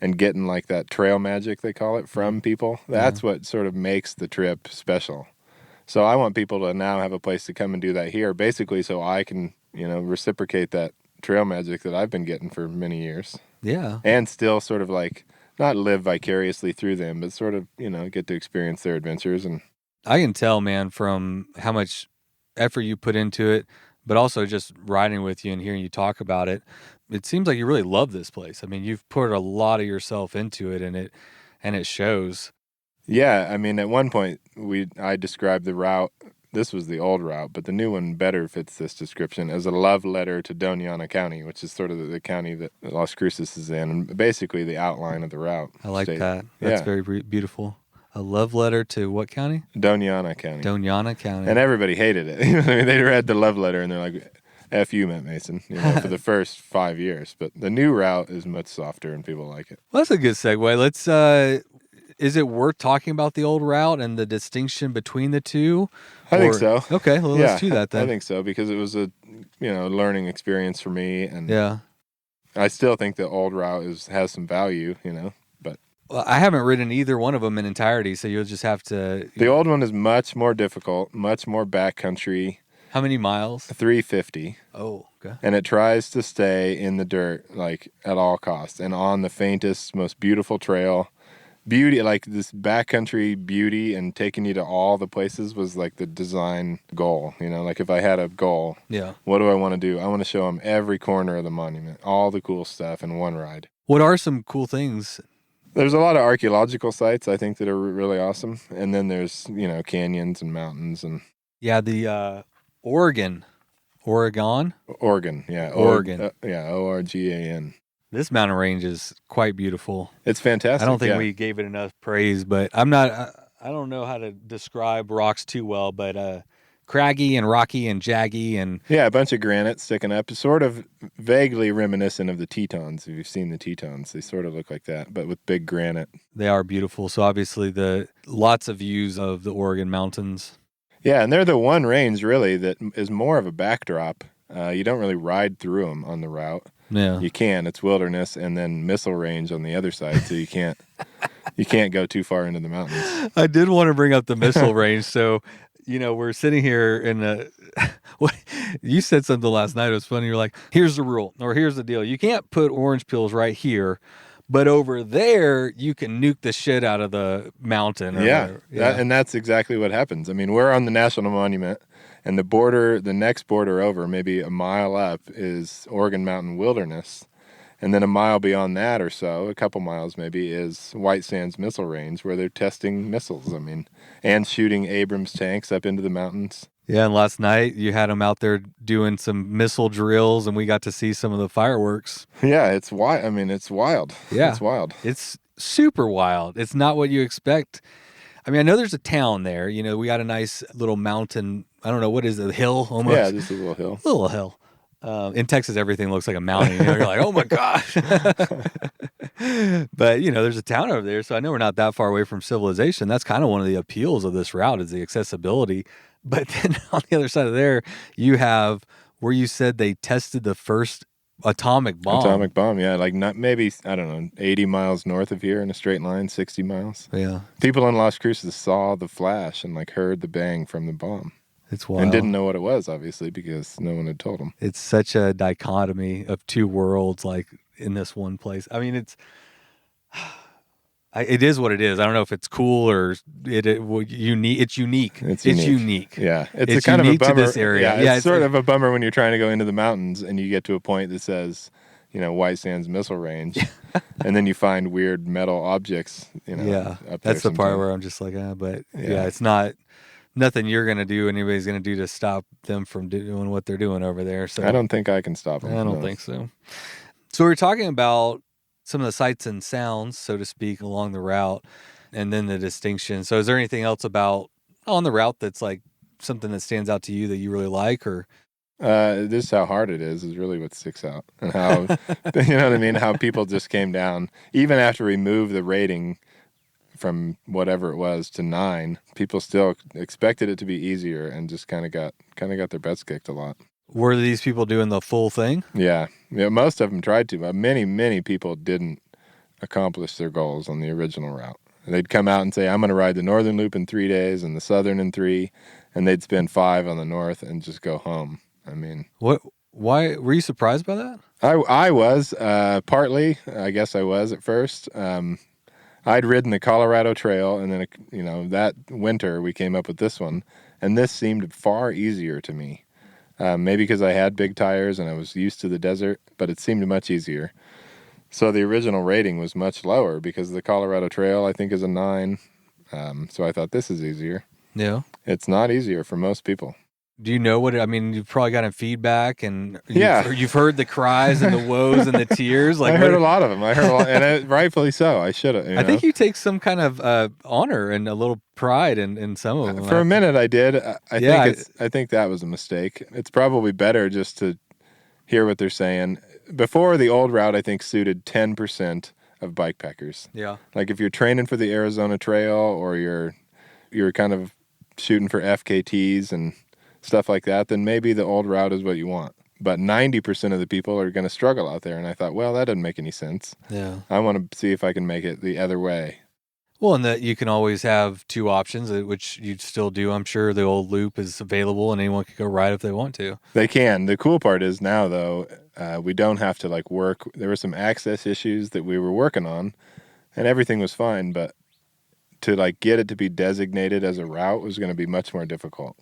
and getting like that trail magic, they call it, from people, that's what sort of makes the trip special. So I want people to now have a place to come and do that here, basically so I can, reciprocate that trail magic that I've been getting for many years. Yeah. And still sort of like, not live vicariously through them, but sort of, get to experience their adventures. And I can tell, man, from how much effort you put into it, but also just riding with you and hearing you talk about it, it seems like you really love this place. You've put a lot of yourself into it, and it shows. Yeah, at one point I described the route. This was the old route, but the new one better fits this description as a love letter to Doñana County, which is sort of the county that Las Cruces is in, and basically the outline of the route. I like that. That's very beautiful. A love letter to what county? Doñana County. Doñana County. And everybody hated it. They read the love letter and they're like, F you, Matt Mason, for the first 5 years. But the new route is much softer and people like it. Well, that's a good segue. Let's, is it worth talking about the old route and the distinction between the two? I think so. Okay, well, let's do that then. I think so because it was a, learning experience for me. And yeah. I still think the old route has some value, but. Well, I haven't ridden either one of them in entirety, so you'll just have to. The old one is much more difficult, much more backcountry. How many miles? 350. Oh, okay. And it tries to stay in the dirt, like, at all costs and on the faintest, most beautiful trail beauty, like this backcountry beauty and taking you to all the places was like the design goal. Like if I had a goal, what do I want to do? I want to show them every corner of the monument, all the cool stuff in one ride. What are some cool things? There's a lot of archaeological sites, I think, that are really awesome. And then there's, canyons and mountains and... Yeah, the Oregon, yeah. Oregon. Organ. This mountain range is quite beautiful. It's fantastic. I don't think we gave it enough praise, but I don't know how to describe rocks too well, but craggy and rocky and jaggy and... Yeah, a bunch of granite sticking up. Sort of vaguely reminiscent of the Tetons. If you've seen the Tetons, they sort of look like that, but with big granite. They are beautiful. So obviously lots of views of the Oregon mountains. Yeah, and they're the one range really that is more of a backdrop. You don't really ride through them on the route. Yeah, you can. It's wilderness and then missile range on the other side, so you can't go too far into the mountains. I did want to bring up the missile range. So, we're sitting here in you said something last night. It was funny. You're like, here's the rule, or here's the deal. You can't put orange peels right here, but over there you can nuke the shit out of the mountain. And that's exactly what happens. I mean, we're on the National Monument. And the next border over, maybe a mile up, is Oregon Mountain Wilderness. And then a mile beyond that or so, a couple miles maybe, is White Sands Missile Range, where they're testing missiles, and shooting Abrams tanks up into the mountains. Yeah, and last night you had them out there doing some missile drills, and we got to see some of the fireworks. Yeah, it's wild. It's wild. Yeah. It's wild. It's super wild. It's not what you expect. I know there's a town there. We got a nice little mountain. I don't know, what is it, a hill almost? Yeah, just a little hill. Little hill. In Texas, everything looks like a mountain. You're like, oh my gosh. But, there's a town over there, so I know we're not that far away from civilization. That's kind of one of the appeals of this route is the accessibility. But then on the other side of there, you have where you said they tested the first atomic bomb. Yeah, like maybe, I don't know, 80 miles north of here in a straight line, 60 miles. Yeah. People in Las Cruces saw the flash and heard the bang from the bomb. It's wild. And didn't know what it was, obviously, because no one had told them. It's such a dichotomy of two worlds, in this one place. It is what it is. I don't know if it's cool or unique. It's unique. It's unique. Yeah, it's kind of a bummer. To this area. Yeah, it's sort of a bummer when you're trying to go into the mountains and you get to a point that says, White Sands Missile Range, and then you find weird metal objects. Yeah, up that's the part sometime. where I'm just like, but it's not. Nothing you're going to do, anybody's going to do to stop them from doing what they're doing over there. So I don't think I can stop them. I don't think so. So we're talking about some of the sights and sounds, so to speak, along the route, and then the distinction. So is there anything else about on the route that's something that stands out to you that you really like, or? This is how hard it is really what sticks out. And how, you know what I mean? How people just came down. Even after we moved the rating from whatever it was to 9, people still expected it to be easier and just kind of got their butts kicked a lot. Were these people doing the full thing? Yeah, most of them tried to, but many people didn't accomplish their goals on the original route. They'd come out and say, I'm going to ride the Northern Loop in 3 days and the Southern in 3, and they'd spend 5 on the North and just go home. Why were you surprised by that? I was, partly, I guess I was at first. I'd ridden the Colorado Trail, and then, that winter we came up with this one, and this seemed far easier to me. Maybe because I had big tires and I was used to the desert, but it seemed much easier. So the original rating was much lower because the Colorado Trail, I think, is a 9. So I thought this is easier. Yeah. It's not easier for most people. Do you know what you've probably gotten feedback and you've heard the cries and the woes and the tears. I heard a lot of them. And rightfully so. I should have. I think you take some kind of honor and a little pride in some of them. For a minute, I did. I think that was a mistake. It's probably better just to hear what they're saying. Before, the old route, I think, suited 10% of bikepackers. Yeah. Like if you're training for the Arizona Trail or you're kind of shooting for FKTs and stuff like that, then maybe the old route is what you want. But 90% of the people are going to struggle out there. And I thought, well, that doesn't make any sense. Yeah. I want to see if I can make it the other way. Well, and that you can always have 2 options, which you still do. I'm sure the old loop is available and anyone can go ride if they want to. They can. The cool part is now, though, we don't have to work. There were some access issues that we were working on. and everything was fine, but to like get it to be designated as a route was going to be much more difficult.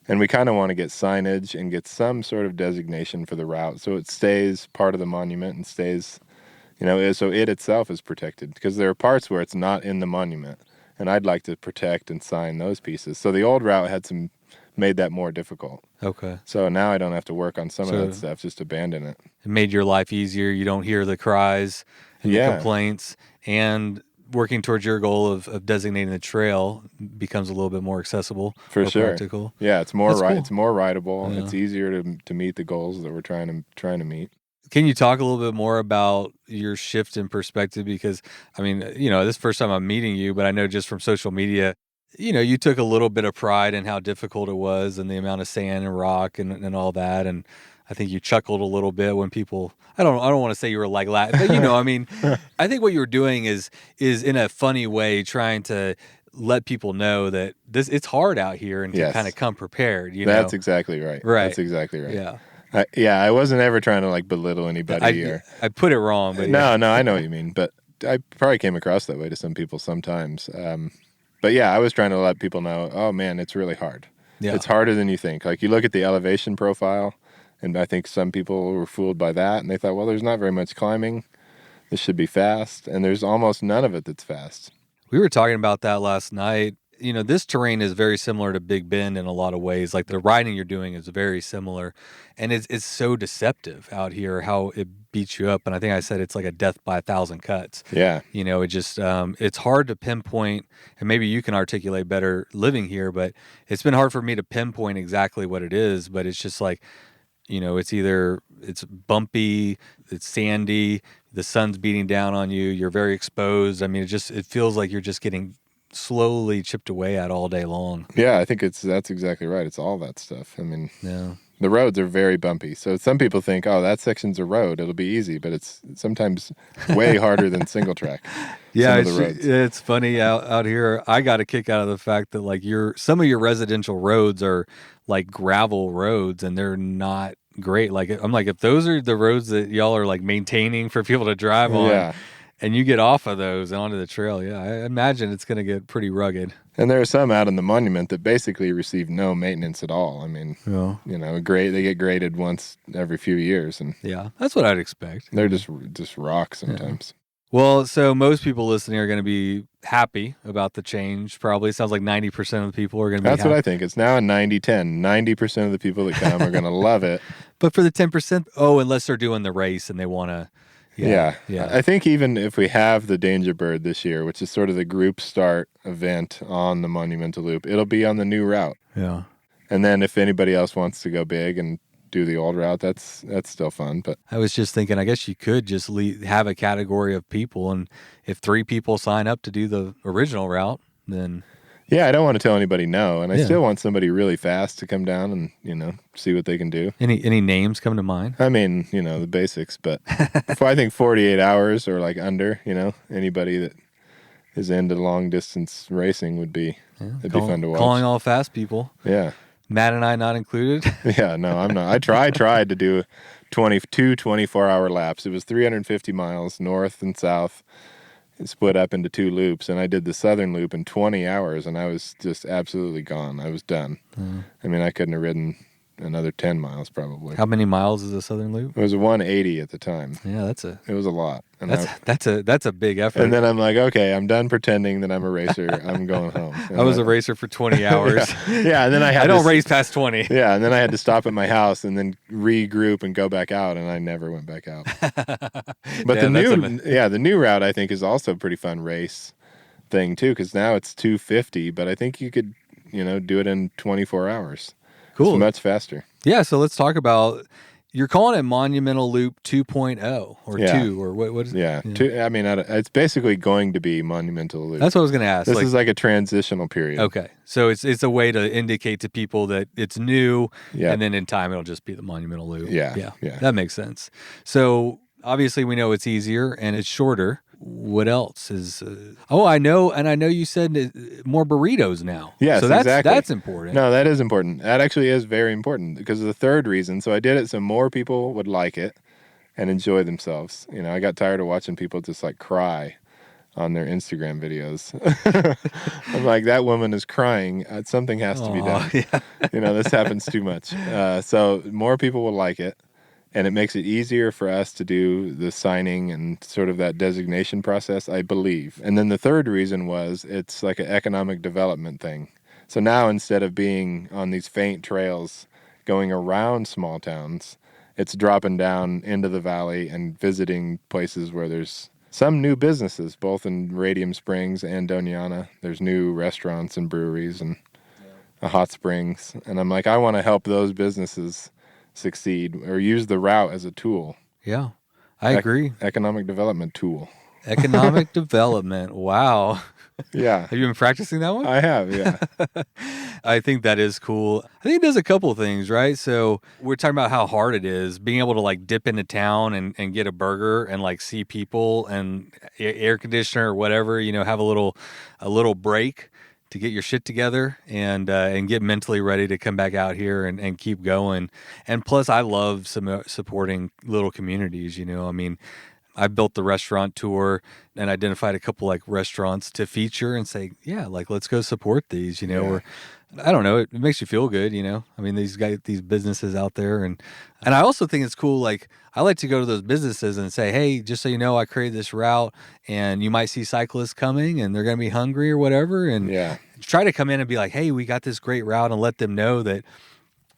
And we kind of want to get signage and get some sort of designation for the route so it stays part of the monument and stays, so it itself is protected, because there are parts where it's not in the monument, and I'd like to protect and sign those pieces. So the old route made that more difficult. Okay. So now I don't have to work on some of that stuff, just abandon it. It made your life easier. You don't hear the cries and the complaints, and working towards your goal of designating the trail becomes a little bit more accessible. For sure. Practical. Yeah, it's more cool. It's more rideable. Yeah. It's easier to meet the goals that we're trying to meet. Can you talk a little bit more about your shift in perspective? Because, I mean, this is the first time I'm meeting you, but I know just from social media, you took a little bit of pride in how difficult it was and the amount of sand and rock and all that. And I think you chuckled a little bit when people, I don't want to say you were like laughing, but I mean, I think what you were doing is in a funny way trying to let people know that it's hard out here and to kind of come prepared. That's exactly right. Right. That's exactly right. Yeah. I wasn't ever trying to like belittle anybody. I put it wrong, but no, I know what you mean, but I probably came across that way to some people sometimes. But yeah, I was trying to let people know, oh man, it's really hard. Yeah. It's harder than you think. Like you look at the elevation profile, and I think some people were fooled by that, and they thought, well, there's not very much climbing. This should be fast, and there's almost none of it that's fast. We were talking about that last night. This terrain is very similar to Big Bend in a lot of ways. Like the riding you're doing is very similar, and it's so deceptive out here how it beats you up. And I think I said it's like a death by 1,000 cuts. Yeah. It just it's hard to pinpoint, and maybe you can articulate better living here, but it's been hard for me to pinpoint exactly what it is. But it's just like, it's bumpy, it's sandy, the sun's beating down on you, you're very exposed. I mean, it feels like you're just getting slowly chipped away at all day long. Yeah, I think that's exactly right. It's all that stuff. I mean, the roads are very bumpy. So some people think, oh, that section's a road, it'll be easy, but it's sometimes way harder than single track. Yeah, it's funny out here. I got a kick out of the fact that like some of your residential roads are like gravel roads, and they're not great. Like I'm like, if those are the roads that y'all are like maintaining for people to drive on, and you get off of those and onto the trail, I imagine it's going to get pretty rugged. And there are some out in the monument that basically receive no maintenance at all. I mean, they get graded once every few years, and that's what I'd expect. They're just rock sometimes. Yeah. Well, so most people listening are going to be happy about the change. Probably it sounds like 90% of the people are going to be That's what I think. It's now a 90-10. 90% of the people that come are going to love it. But for the 10%, unless they're doing the race and they want to. Yeah. I think even if we have the Danger Bird this year, which is sort of the group start event on the Monumental Loop, it'll be on the new route. Yeah. And then if anybody else wants to go big and do the old route, that's still fun. But I was just thinking, I guess you could just have a category of people, and if 3 people sign up to do the original route, then I don't want to tell anybody no, and I still want somebody really fast to come down and see what they can do. Any names come to mind? I mean, the basics, but I think 48 hours or like under, anybody that is into long distance racing would be it'd be fun to watch. Calling all fast people. Yeah. Matt and I not included. Yeah, no, I'm not. I tried to do 24-hour laps. It was 350 miles north and south, split up into 2 loops, and I did the southern loop in 20 hours, and I was just absolutely gone. I was done. I mean, I couldn't have ridden another 10 miles probably. How many miles is the southern loop? It was a 180 at the time. Yeah, it was a lot. And that's a big effort. And then I'm like, okay, I'm done pretending that I'm a racer. I'm going home. And I was a racer for 20 hours. Yeah, and then I don't race past 20. Yeah, and then I had to stop at my house and then regroup and go back out, and I never went back out. But the new route I think is also a pretty fun race thing too, because now it's 250, but I think you could do it in 24 hours. Cool. It's much faster. Yeah, so let's talk about, you're calling it Monumental Loop 2.0 or 2 or what is it? Yeah. I mean, it's basically going to be Monumental Loop. That's what I was going to ask. This is like a transitional period. Okay. So it's a way to indicate to people that it's new, and then in time it'll just be the Monumental Loop. Yeah. That makes sense. So obviously we know it's easier and it's shorter. What else is? I know you said more burritos now. Yes, so exactly. That's important. No, that is important. That actually is very important because of the third reason. So I did it so more people would like it and enjoy themselves. I got tired of watching people just like cry on their Instagram videos. I'm like, that woman is crying. Something has to be done. Yeah. This happens too much. So more people will like it, and it makes it easier for us to do the signing and sort of that designation process, I believe. And then the third reason was it's like an economic development thing. So now instead of being on these faint trails going around small towns, it's dropping down into the valley and visiting places where there's some new businesses, both in Radium Springs and Doñana. There's new restaurants and breweries and a hot springs. And I'm like, I want to help those businesses succeed or use the route as a tool. Yeah, I agree. Economic development tool. Economic development. Wow. Yeah. Have you been practicing that one? I have, yeah. I think that is cool. I think it does a couple of things, right? So we're talking about how hard it is being able to like dip into town and get a burger and like see people and air conditioner or whatever, have a little break to get your shit together and get mentally ready to come back out here and keep going. And plus I love supporting little communities, I built the restaurant tour and identified a couple like restaurants to feature and say, yeah, like let's go support these, or I don't know, it makes you feel good, these businesses out there. And I also think it's cool. Like I like to go to those businesses and say, hey, just so you know, I created this route and you might see cyclists coming and they're going to be hungry or whatever. And try to come in and be like, hey, we got this great route and let them know that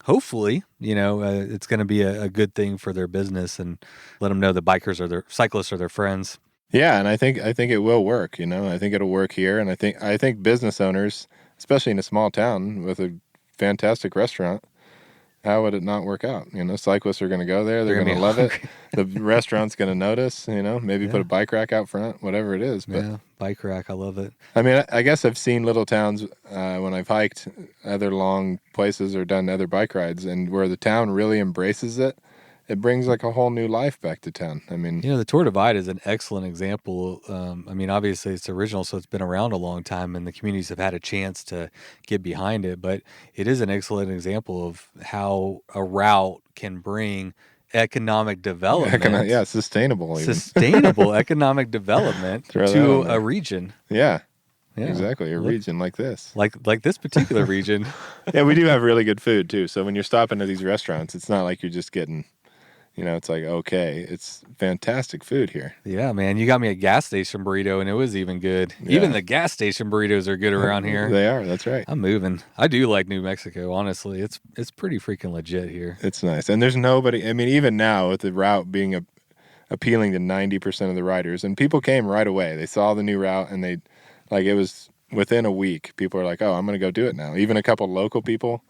hopefully, it's going to be a good thing for their business and let them know the cyclists are their friends. Yeah, and I think it will work. I think it'll work here, and I think business owners, especially in a small town with a fantastic restaurant, how would it not work out? Cyclists are going to go there; they're going to love it. The restaurant's going to notice. Maybe put a bike rack out front, whatever it is. But yeah, bike rack, I love it. I mean, I guess I've seen little towns when I've hiked other long places or done other bike rides, and where the town really embraces it. It brings like a whole new life back to town. I mean, the Tour Divide is an excellent example. Obviously it's original, so it's been around a long time and the communities have had a chance to get behind it, but it is an excellent example of how a route can bring economic development. Sustainable economic development to a region. Yeah, exactly. A region like this. Like this particular region. Yeah, we do have really good food too. So when you're stopping at these restaurants, it's not like you're just getting... it's like, okay, it's fantastic food here. Yeah, man. You got me a gas station burrito, and it was even good. Yeah. Even the gas station burritos are good around here. They are, that's right. I'm moving. I do like New Mexico, honestly. It's pretty freaking legit here. It's nice. And there's nobody, even now with the route being appealing to 90% of the riders, and people came right away. They saw the new route, and it was within a week. People are like, oh, I'm going to go do it now. Even a couple local people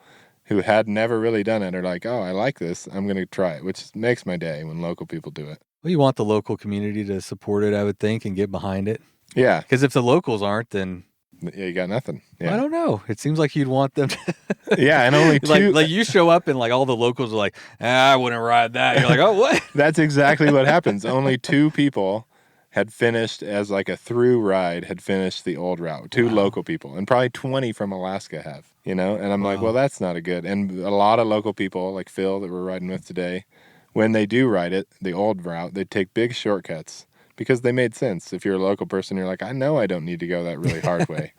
who had never really done it are like, oh, I like this, I'm going to try it, which makes my day when local people do it. Well, you want the local community to support it, I would think, and get behind it. Yeah. Because if the locals aren't, then... Yeah, you got nothing. Yeah. I don't know. It seems like you'd want them to... Yeah, and only two... like you show up and like all the locals are like, I wouldn't ride that. You're like, oh, what? That's exactly what happens. Only 2 people had finished as like a through ride, had finished the old route. 2 local people, and probably 20 from Alaska have. And I'm like, well, that's not a good. And a lot of local people, like Phil that we're riding with today, when they do ride it, the old route, they take big shortcuts because they made sense. If you're a local person, you're like, I know I don't need to go that really hard way.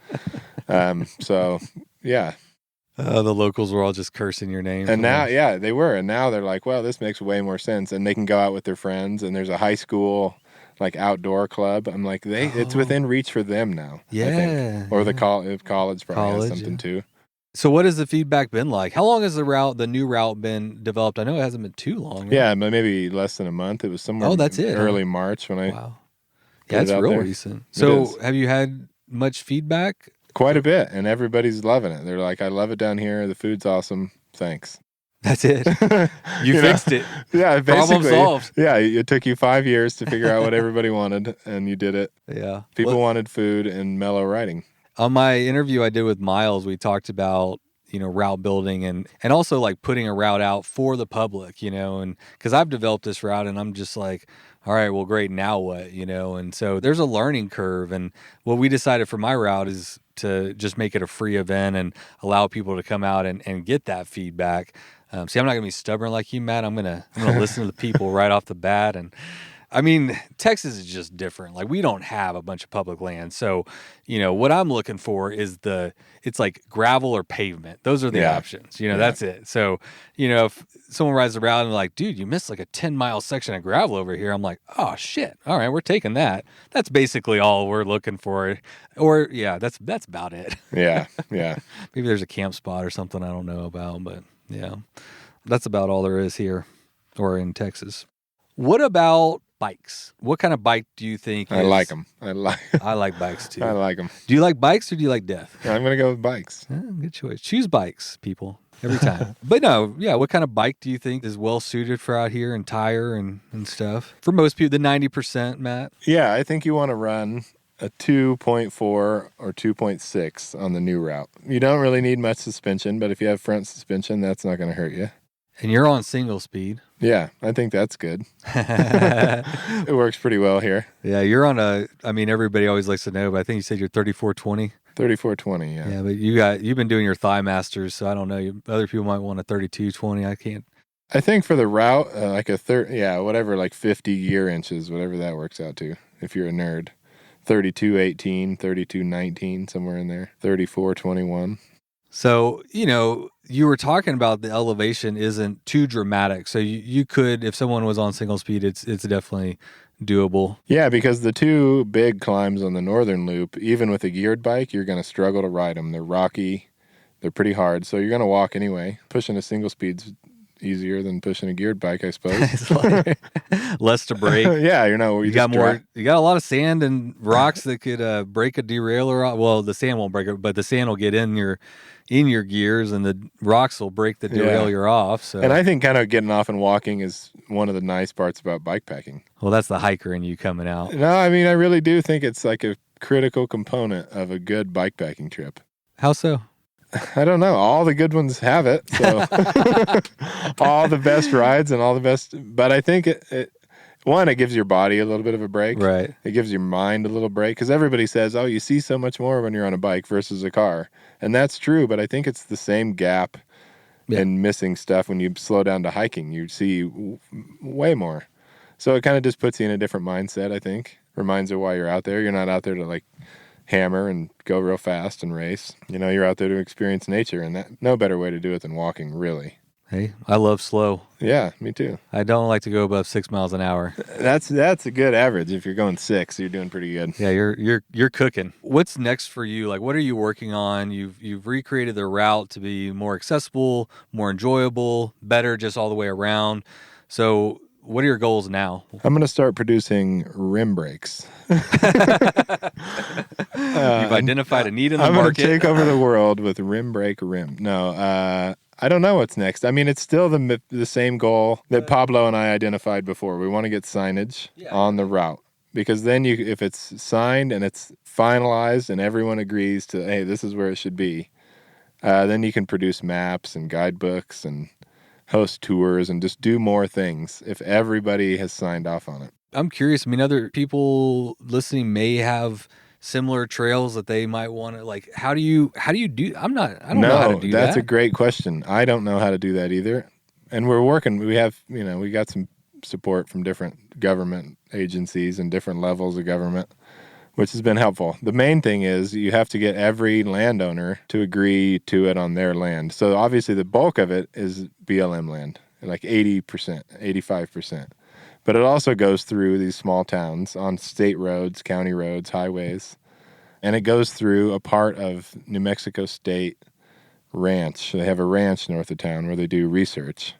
So, yeah. The locals were all just cursing your name. And now, they were. And now they're like, well, this makes way more sense. And they can go out with their friends, and there's a high school like outdoor club. I'm like, it's within reach for them now. Yeah. I think. Or the college probably has something too. So what has the feedback been like? How long has the new route been developed? I know it hasn't been too long. Right? Yeah, maybe less than a month. It was somewhere early March when I Yeah, it's real recent. So have you had much feedback? Quite a bit, and everybody's loving it. They're like, I love it down here. The food's awesome. Thanks. That's it. You fixed it. Yeah, basically. Problem solved. Yeah, it took you 5 years to figure out what everybody wanted, and you did it. Yeah. People wanted food and mellow riding. On my interview I did with Miles, we talked about, route building and also like putting a route out for the public, and because I've developed this route and I'm just like, all right, well, great. Now what, and so there's a learning curve. And what we decided for my route is to just make it a free event and allow people to come out and get that feedback. See, I'm not going to be stubborn like you, Matt. I'm going to listen to the people right off the bat. And I mean, Texas is just different. Like, we don't have a bunch of public land. So, what I'm looking for is it's like gravel or pavement. Those are the options. That's it. So, if someone rides around and like, dude, you missed like a 10-mile section of gravel over here. I'm like, oh shit. All right, we're taking that. That's basically all we're looking for. Or that's about it. Yeah. Maybe there's a camp spot or something I don't know about, but yeah, that's about all there is here or in Texas. What about bikes? What kind of bike do you think I like them. I like bikes too. I like them. Do you like bikes or do you like death? I'm going to go with bikes. Good choice. Choose bikes, people, every time. But no, what kind of bike do you think is well suited for out here and tire and stuff? For most people, the 90%, Matt? Yeah, I think you want to run a 2.4 or 2.6 on the new route. You don't really need much suspension, but if you have front suspension, that's not going to hurt you. And you're on single speed. Yeah, I think that's good. It works pretty well here. Yeah, you're on everybody always likes to know, but I think you said you're 3420. 3420, yeah. Yeah, but you've been doing your thigh masters, so I don't know. Other people might want a 3220. I can't. I think for the route, like whatever, like 50 gear inches, whatever that works out to, if you're a nerd. 3218, 3219, somewhere in there. 3421. So, you were talking about the elevation isn't too dramatic. So you could, if someone was on single speed, it's definitely doable. Yeah, because the two big climbs on the northern loop, even with a geared bike, you're going to struggle to ride them. They're rocky. They're pretty hard. So you're going to walk anyway. Pushing a single speed's easier than pushing a geared bike, I suppose. It's like less to break. Yeah, you got you got a lot of sand and rocks that could break a derailleur. Well, the sand won't break it, but the sand will get in your gears and the rocks will break the derailleur off. So, and I think kind of getting off and walking is one of the nice parts about bike packing. Well, that's the hiker in you coming out. No, I mean, I really do think it's like a critical component of a good bike packing trip. How so? I don't know. All the good ones have it. So all the best rides and all the best. But I think it gives your body a little bit of a break. Right. It gives your mind a little break. Because everybody says, oh, you see so much more when you're on a bike versus a car. And that's true. But I think it's the same gap in missing stuff. When you slow down to hiking, you see way more. So it kind of just puts you in a different mindset, I think. Reminds you why you're out there. You're not out there to like hammer and go real fast and race. You're out there to experience nature, and that no better way to do it than walking, really. Hey, I love slow. Yeah, me too. I don't like to go above 6 miles an hour. That's a good average. If you're going 6, you're doing pretty good. Yeah, you're cooking. What's next for you? Like, what are you working on? You've recreated the route to be more accessible, more enjoyable, better, just all the way around. So, what are your goals now? I'm going to start producing rim brakes. You've identified a need in the market. I'm going to take over the world with rim brake rim. No, I don't know what's next. I mean, it's still the same goal that Pablo and I identified before. We want to get signage on the route. Because then if it's signed and it's finalized and everyone agrees to, hey, this is where it should be, then you can produce maps and guidebooks and host tours and just do more things if everybody has signed off on it. I'm curious. I mean, other people listening may have similar trails that they might want to, like, how do you do? I don't know how to do that. That's a great question. I don't know how to do that either. And we're working, we got some support from different government agencies and different levels of government, which has been helpful. The main thing is you have to get every landowner to agree to it on their land. So obviously the bulk of it is BLM land, like 80%, 85%. But it also goes through these small towns on state roads, county roads, highways. And it goes through a part of New Mexico State ranch. They have a ranch north of town where they do research.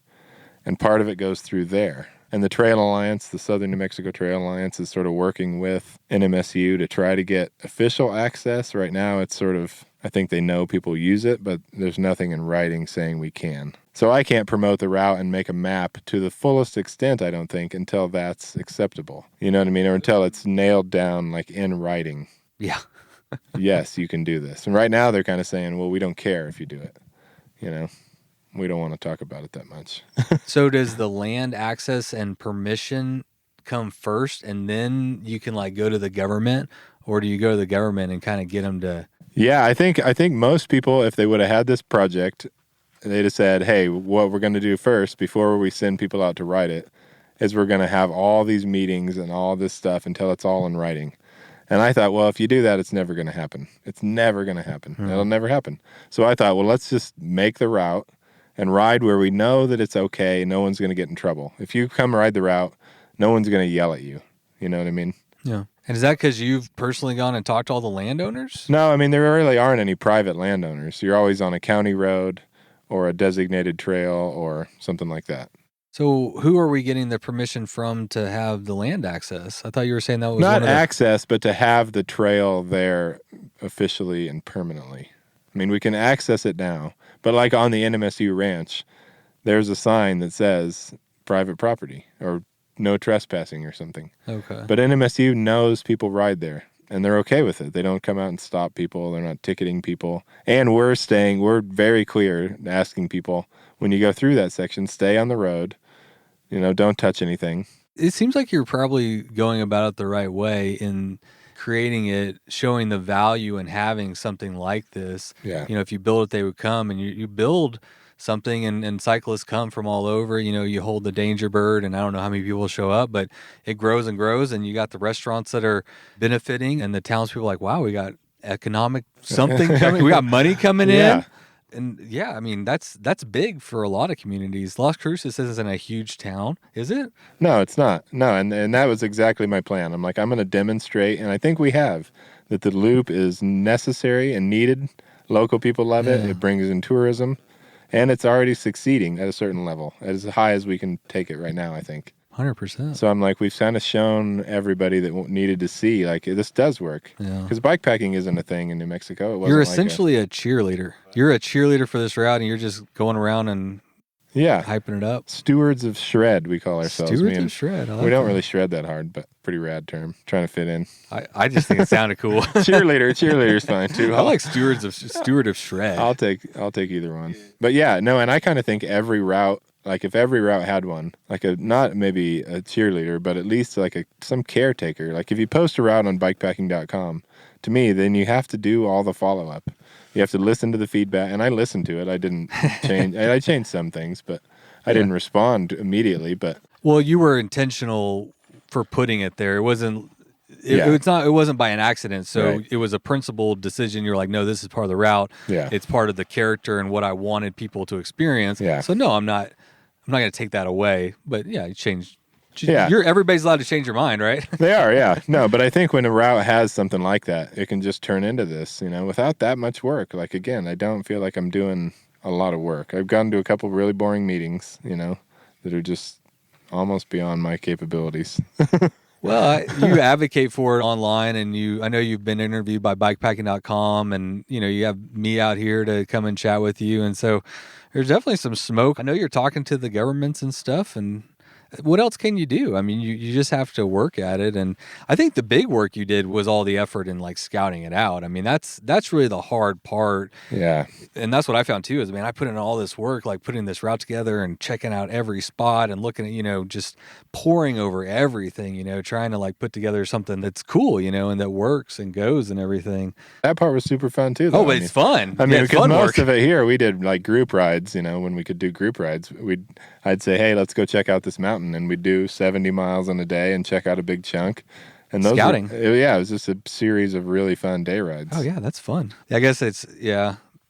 And part of it goes through there. And the Trail Alliance, the Southern New Mexico Trail Alliance, is sort of working with NMSU to try to get official access. Right now, it's sort of, I think they know people use it, but there's nothing in writing saying we can. So I can't promote the route and make a map to the fullest extent, I don't think, until that's acceptable. You know what I mean? Or until it's nailed down, like in writing. Yeah. Yes, you can do this. And right now, they're kind of saying, well, we don't care if you do it. We don't want to talk about it that much. So does the land access and permission come first and then you can like go to the government, or do you go to the government and kind of get them to? Yeah, I think most people, if they would have had this project, they'd have said, hey, what we're going to do first before we send people out to ride it is we're going to have all these meetings and all this stuff until it's all in writing. And I thought, well, if you do that, it's never going to happen. It's never going to happen. It'll never happen. So I thought, well, let's just make the route and ride where we know that it's okay. No one's going to get in trouble. If you come ride the route, no one's going to yell at you. You know what I mean? Yeah. And is that because you've personally gone and talked to all the landowners? No, I mean, there really aren't any private landowners. You're always on a county road or a designated trail or something like that. So who are we getting the permission from to have the land access? I thought you were saying that was not one of the... access, but to have the trail there officially and permanently. I mean, we can access it now, but like on the NMSU ranch, there's a sign that says private property or no trespassing or something. Okay. But NMSU knows people ride there, and they're okay with it. They don't come out and stop people. They're not ticketing people. And we're very clear asking people, when you go through that section, stay on the road. You know, don't touch anything. It seems like you're probably going about it the right way in creating it, showing the value in having something like this. Yeah. You know, if you build it, they would come, and you build something and cyclists come from all over. You know, you hold the danger bird, and I don't know how many people show up, but it grows and grows, and you got the restaurants that are benefiting, and the townspeople are like, wow, we got economic something coming. We got money coming in. And yeah, I mean, that's big for a lot of communities. Las Cruces isn't a huge town, is it? No, it's not. No, and that was exactly my plan. I'm like, I'm going to demonstrate, and I think we have, that the loop is necessary and needed. Local people love it. It brings in tourism, and it's already succeeding at a certain level, as high as we can take it right now, I think. 100%. So I'm like, we've kind of shown everybody that needed to see, like, this does work. Yeah. Because bikepacking isn't a thing in New Mexico. It wasn't You're essentially a cheerleader. You're a cheerleader for this route, and you're just going around and hyping it up. Stewards of shred, we call ourselves. Stewards of shred. We don't really shred that hard, but pretty rad term. Trying to fit in. I just think it sounded cool. Cheerleader's fine too. I like steward of shred. I'll take either one. But yeah, no, and I kind of think every route, like if every route had one, like not maybe a cheerleader, but at least like some caretaker. Like if you post a route on bikepacking.com, to me, then you have to do all the follow-up. You have to listen to the feedback, and I listened to it. I didn't change. I changed some things, but I didn't respond immediately. But well, you were intentional for putting it there. It wasn't. It wasn't by an accident. So It was a principled decision. You're like, no, this is part of the route. Yeah. It's part of the character and what I wanted people to experience. Yeah. So no, I'm not going to take that away. But yeah, you changed. Yeah. Everybody's allowed to change your mind, right? They are, yeah. No, but I think when a route has something like that, it can just turn into this, you know, without that much work. Like, again, I don't feel like I'm doing a lot of work. I've gone to a couple really boring meetings, you know, that are just almost beyond my capabilities. Well, you advocate for it online, and I know you've been interviewed by bikepacking.com, and, you know, you have me out here to come and chat with you. And so there's definitely some smoke. I know you're talking to the governments and stuff, and what else can you do? I mean, you just have to work at it. And I think the big work you did was all the effort in like scouting it out. I mean, that's really the hard part. Yeah. And that's what I found too, is, man, I put in all this work, like putting this route together and checking out every spot and looking at, you know, just poring over everything, you know, trying to like put together something that's cool, you know, and that works and goes and everything. That part was super fun too, though. Oh, but it's fun. I mean, because most of it here, we did like group rides, you know, when we could do group rides, I'd say, hey, let's go check out this mountain. And we'd do 70 miles in a day and check out a big chunk. And those scouting. It was just a series of really fun day rides. Oh, yeah, that's fun. I guess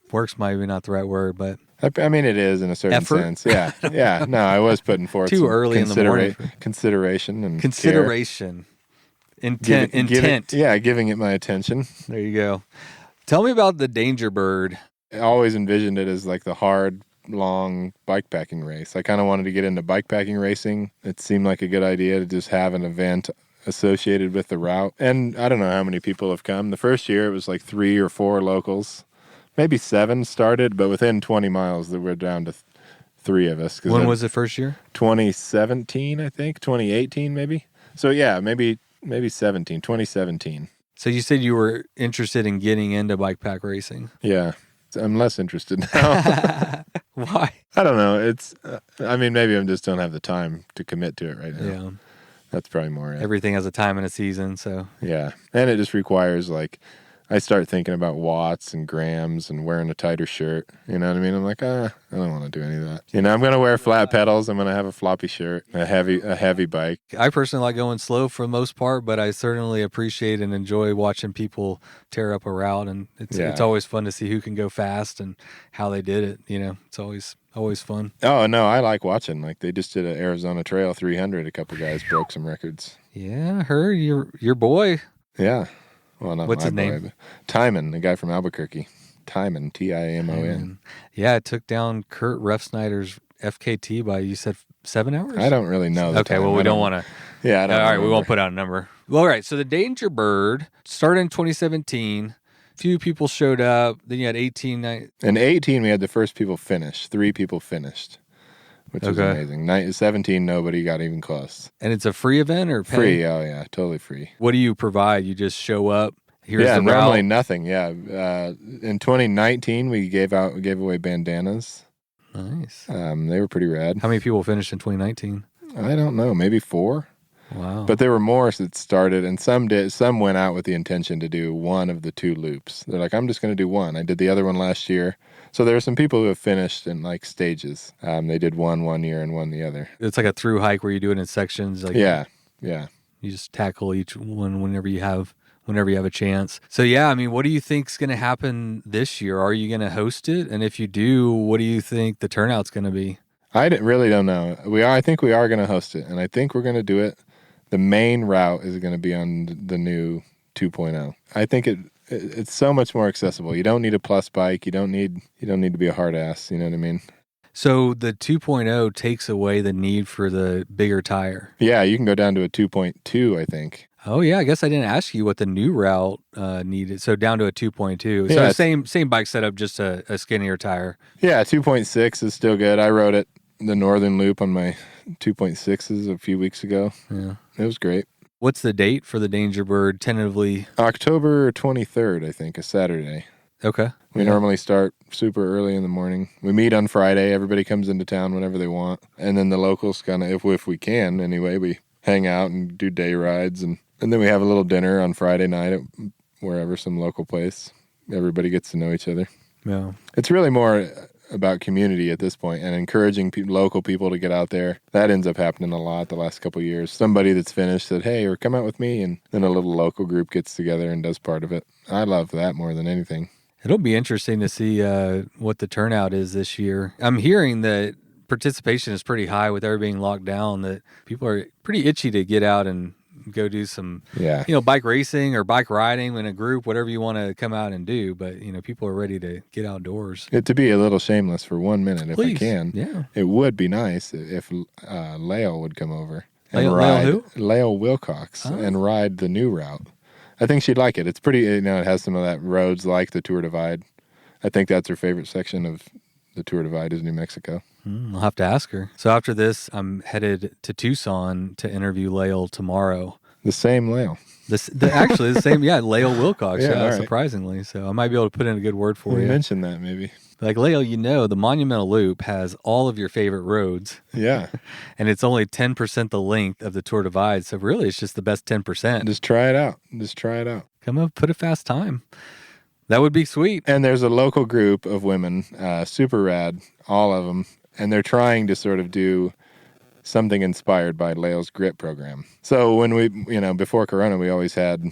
work's maybe not the right word, but I mean, it is in a certain sense. Yeah. Yeah. No, I was putting forth too early in the morning. Consideration. Intent. Giving it my attention. There you go. Tell me about the Danger Bird. I always envisioned it as like the hard, long bikepacking race. I kind of wanted to get into bikepacking racing. It seemed like a good idea to just have an event associated with the route. And I don't know how many people have come. The first year it was like 3 or 4 locals. Maybe 7 started, but within 20 miles we're down to 3 of us. When was the first year? 2017, I think. 2018 maybe. So yeah, maybe 2017. So you said you were interested in getting into bikepack racing. Yeah. I'm less interested now. Why? I don't know. Maybe I just don't have the time to commit to it right now. Yeah. That's probably more it. Everything has a time and a season, so. Yeah. And it just requires like I start thinking about watts and grams and wearing a tighter shirt. You know what I mean? I'm like, I don't want to do any of that. You know, I'm going to wear flat pedals. I'm going to have a floppy shirt, a heavy bike. I personally like going slow for the most part, but I certainly appreciate and enjoy watching people tear up a route. And it's always fun to see who can go fast and how they did it. You know, it's always fun. Oh, no, I like watching. Like, they just did an Arizona Trail 300. A couple guys broke some records. Yeah, I heard your boy. Yeah. Well, not what's my his name? Boy, Timon, the guy from Albuquerque. Timon, Timon. Yeah, it took down Kurt Refsnyder's FKT by, you said, 7 hours? I don't really know. Okay, well, we don't want to. Yeah, I don't all right, remember. we won't put out a number. Well, all right, so the Danger Bird started in 2017. Few people showed up. Then you had 18. In 18, we had the first people finish. 3 people finished, which is amazing. 17, nobody got even close. And it's a free event or pay? Free, oh yeah, totally free. What do you provide? You just show up? Here's the normally route? Nothing, yeah. In 2019, we gave away bandanas. Nice. They were pretty rad. How many people finished in 2019? I don't know, maybe 4. Wow. But there were more that started, and some went out with the intention to do one of the 2 loops. They're like, I'm just going to do one. I did the other one last year. So there are some people who have finished in like stages. They did one year and one the other. It's like a through hike where you do it in sections. Like yeah. You just tackle each one whenever you have a chance. So yeah, I mean, what do you think's going to happen this year? Are you going to host it? And if you do, what do you think the turnout's going to be? I really don't know. I think we are going to host it, and I think we're going to do it. The main route is going to be on the new 2.0. I think it's so much more accessible. You don't need a plus bike. You don't need to be a hard ass. You know what I mean? So the 2.0 takes away the need for the bigger tire. Yeah, you can go down to a 2.2, I think. Oh yeah, I guess I didn't ask you what the new route needed. So down to a 2.2. So same bike setup, just a skinnier tire. Yeah, 2.6 is still good. I rode it the Northern Loop on my 2.6s a few weeks ago. Yeah, it was great. What's the date for the Danger Bird tentatively? October 23rd, I think, a Saturday. Okay. We normally start super early in the morning. We meet on Friday. Everybody comes into town whenever they want. And then the locals kind of, if we can anyway, we hang out and do day rides. And then we have a little dinner on Friday night at wherever, some local place. Everybody gets to know each other. Yeah. It's really more about community at this point and encouraging local people to get out there. That ends up happening a lot the last couple of years. Somebody that's finished said, hey, or come out with me. And then a little local group gets together and does part of it. I love that more than anything. It'll be interesting to see what the turnout is this year. I'm hearing that participation is pretty high with everything being locked down, that people are pretty itchy to get out and go do some, bike racing or bike riding in a group, whatever you want to come out and do. But, people are ready to get outdoors. To be a little shameless for 1 minute, Please. If I can. Yeah. It would be nice if Lail would come over and Lail ride. who? Lail Wilcox and ride the new route. I think she'd like it. It's pretty, it has some of that roads like the Tour Divide. I think that's her favorite section of the Tour Divide is New Mexico. I'll have to ask her. So after this, I'm headed to Tucson to interview Lail tomorrow. The same Lail. Actually, the same, Lail Wilcox, right. surprisingly. So I might be able to put in a good word for you. Mention that maybe. Like, Lail, the Monumental Loop has all of your favorite roads. Yeah. And it's only 10% the length of the Tour Divide. So really, it's just the best 10%. Just try it out. Come up, put a fast time. That would be sweet. And there's a local group of women, super rad, all of them. And they're trying to sort of do something inspired by Lail's Grit program. So when we, before Corona, we always had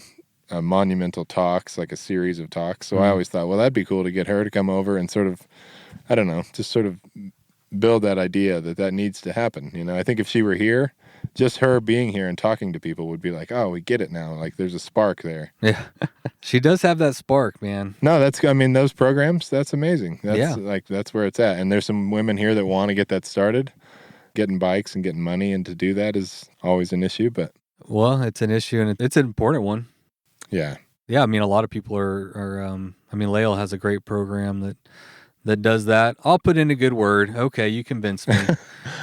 monumental talks, like a series of talks. So I always thought, well, that'd be cool to get her to come over and sort of, I don't know, just sort of build that idea that needs to happen. I think if she were here, just her being here and talking to people would be like, oh, we get it now. Like there's a spark there. Yeah. She does have that spark, man. No, those programs, that's amazing. That's where it's at. And there's some women here that want to get that started. Getting bikes and getting money, and to do that is always an issue, but... Well, it's an issue, and it's an important one. Yeah. Yeah, a lot of people are Lail has a great program that does that. I'll put in a good word. Okay, you convinced me.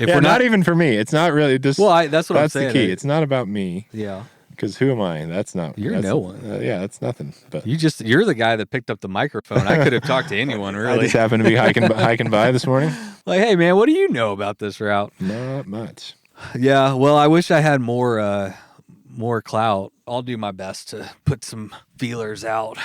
If we're not even for me. It's not really just... Well, that's what I'm saying. That's the key. It's not about me. Yeah. Because who am I? That's no one. That's nothing. But you're the guy that picked up the microphone. I could have talked to anyone, really. I just happened to be hiking by this morning. Like, hey, man, what do you know about this route? Not much. Yeah, well, I wish I had more clout. I'll do my best to put some feelers out.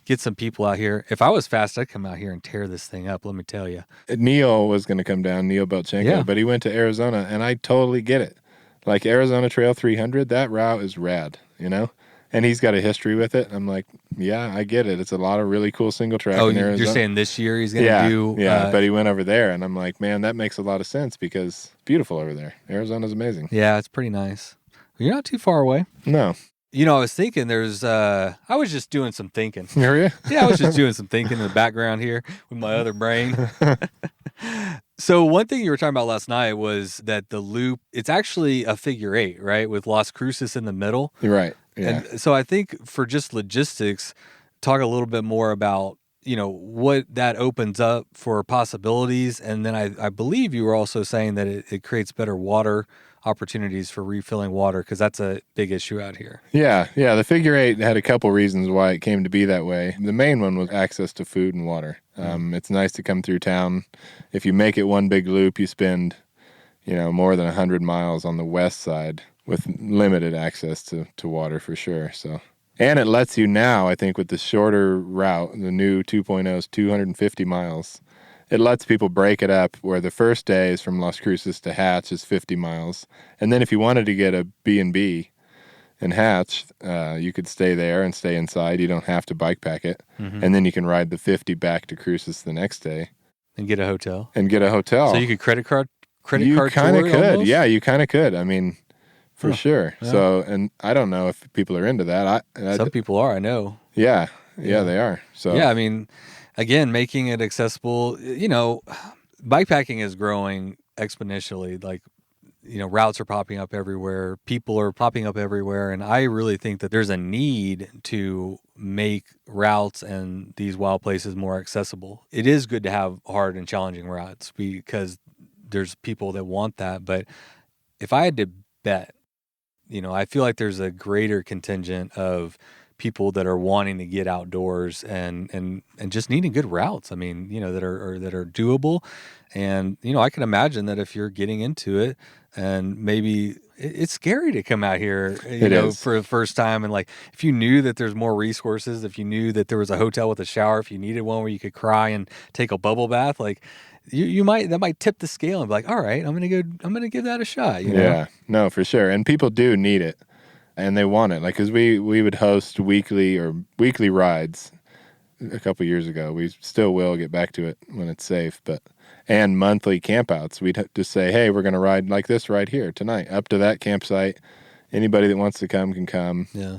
get some people out here. If I was fast, I'd come out here and tear this thing up, let me tell you. Neil was going to come down, Neil Belchenko, but he went to Arizona, and I totally get it. Like Arizona Trail 300, that route is rad, you know? And he's got a history with it. I'm like, yeah, I get it. It's a lot of really cool single track in Arizona. You're saying this year he's going to do... Yeah, but he went over there, and I'm like, man, that makes a lot of sense because it's beautiful over there. Arizona's amazing. Yeah, it's pretty nice. You're not too far away. No. You know, I was thinking I was just doing some thinking. Were you? Yeah, I was just doing some thinking in the background here with my other brain. So one thing you were talking about last night was that the loop, it's actually a figure 8, right? With Las Cruces in the middle. You're right. Yeah. And so I think for just logistics, talk a little bit more about, you know, what that opens up for possibilities. And then I believe you were also saying that it creates better water opportunities for refilling water, because that's a big issue out here. Yeah. The figure 8 had a couple reasons why it came to be that way. The main one was access to food and water. It's nice to come through town. If you make it one big loop, you spend, you know, more than 100 miles on the west side with limited access to water for sure. So, and it lets you now, I think, with the shorter route, the new 2.0's 250 miles, it lets people break it up where the first day is from Las Cruces to Hatch is 50 miles. And then if you wanted to get a B&B in Hatch, you could stay there and stay inside. You don't have to bike pack it. Mm-hmm. And then you can ride the 50 back to Cruces the next day. And get a hotel. So you could credit card You kind of could. Almost? Yeah, you kind of could. I mean, for sure. Yeah. So, and I don't know if people are into that. Some people are, I know. Yeah, they are. So yeah, I mean, again, making it accessible, you know, bikepacking is growing exponentially. Like, you know, routes are popping up everywhere. People are popping up everywhere. And I really think that there's a need to make routes and these wild places more accessible. It is good to have hard and challenging routes because there's people that want that. But if I had to bet, you know, I feel like there's a greater contingent of people that are wanting to get outdoors and just needing good routes. I mean, you know, that are doable. And, you know, I can imagine that if you're getting into it and maybe it's scary to come out here, you know, for the first time. And like, if you knew that there's more resources, if you knew that there was a hotel with a shower, if you needed one where you could cry and take a bubble bath, like that might tip the scale and be like, all right, I'm going to give that a shot. You know? Yeah, no, for sure. And people do need it. And they want it, like, because we would host weekly rides a couple years ago. We still will get back to it when it's safe, and monthly campouts. We'd just say, hey, we're going to ride like this right here tonight, up to that campsite. Anybody that wants to come can come. Yeah.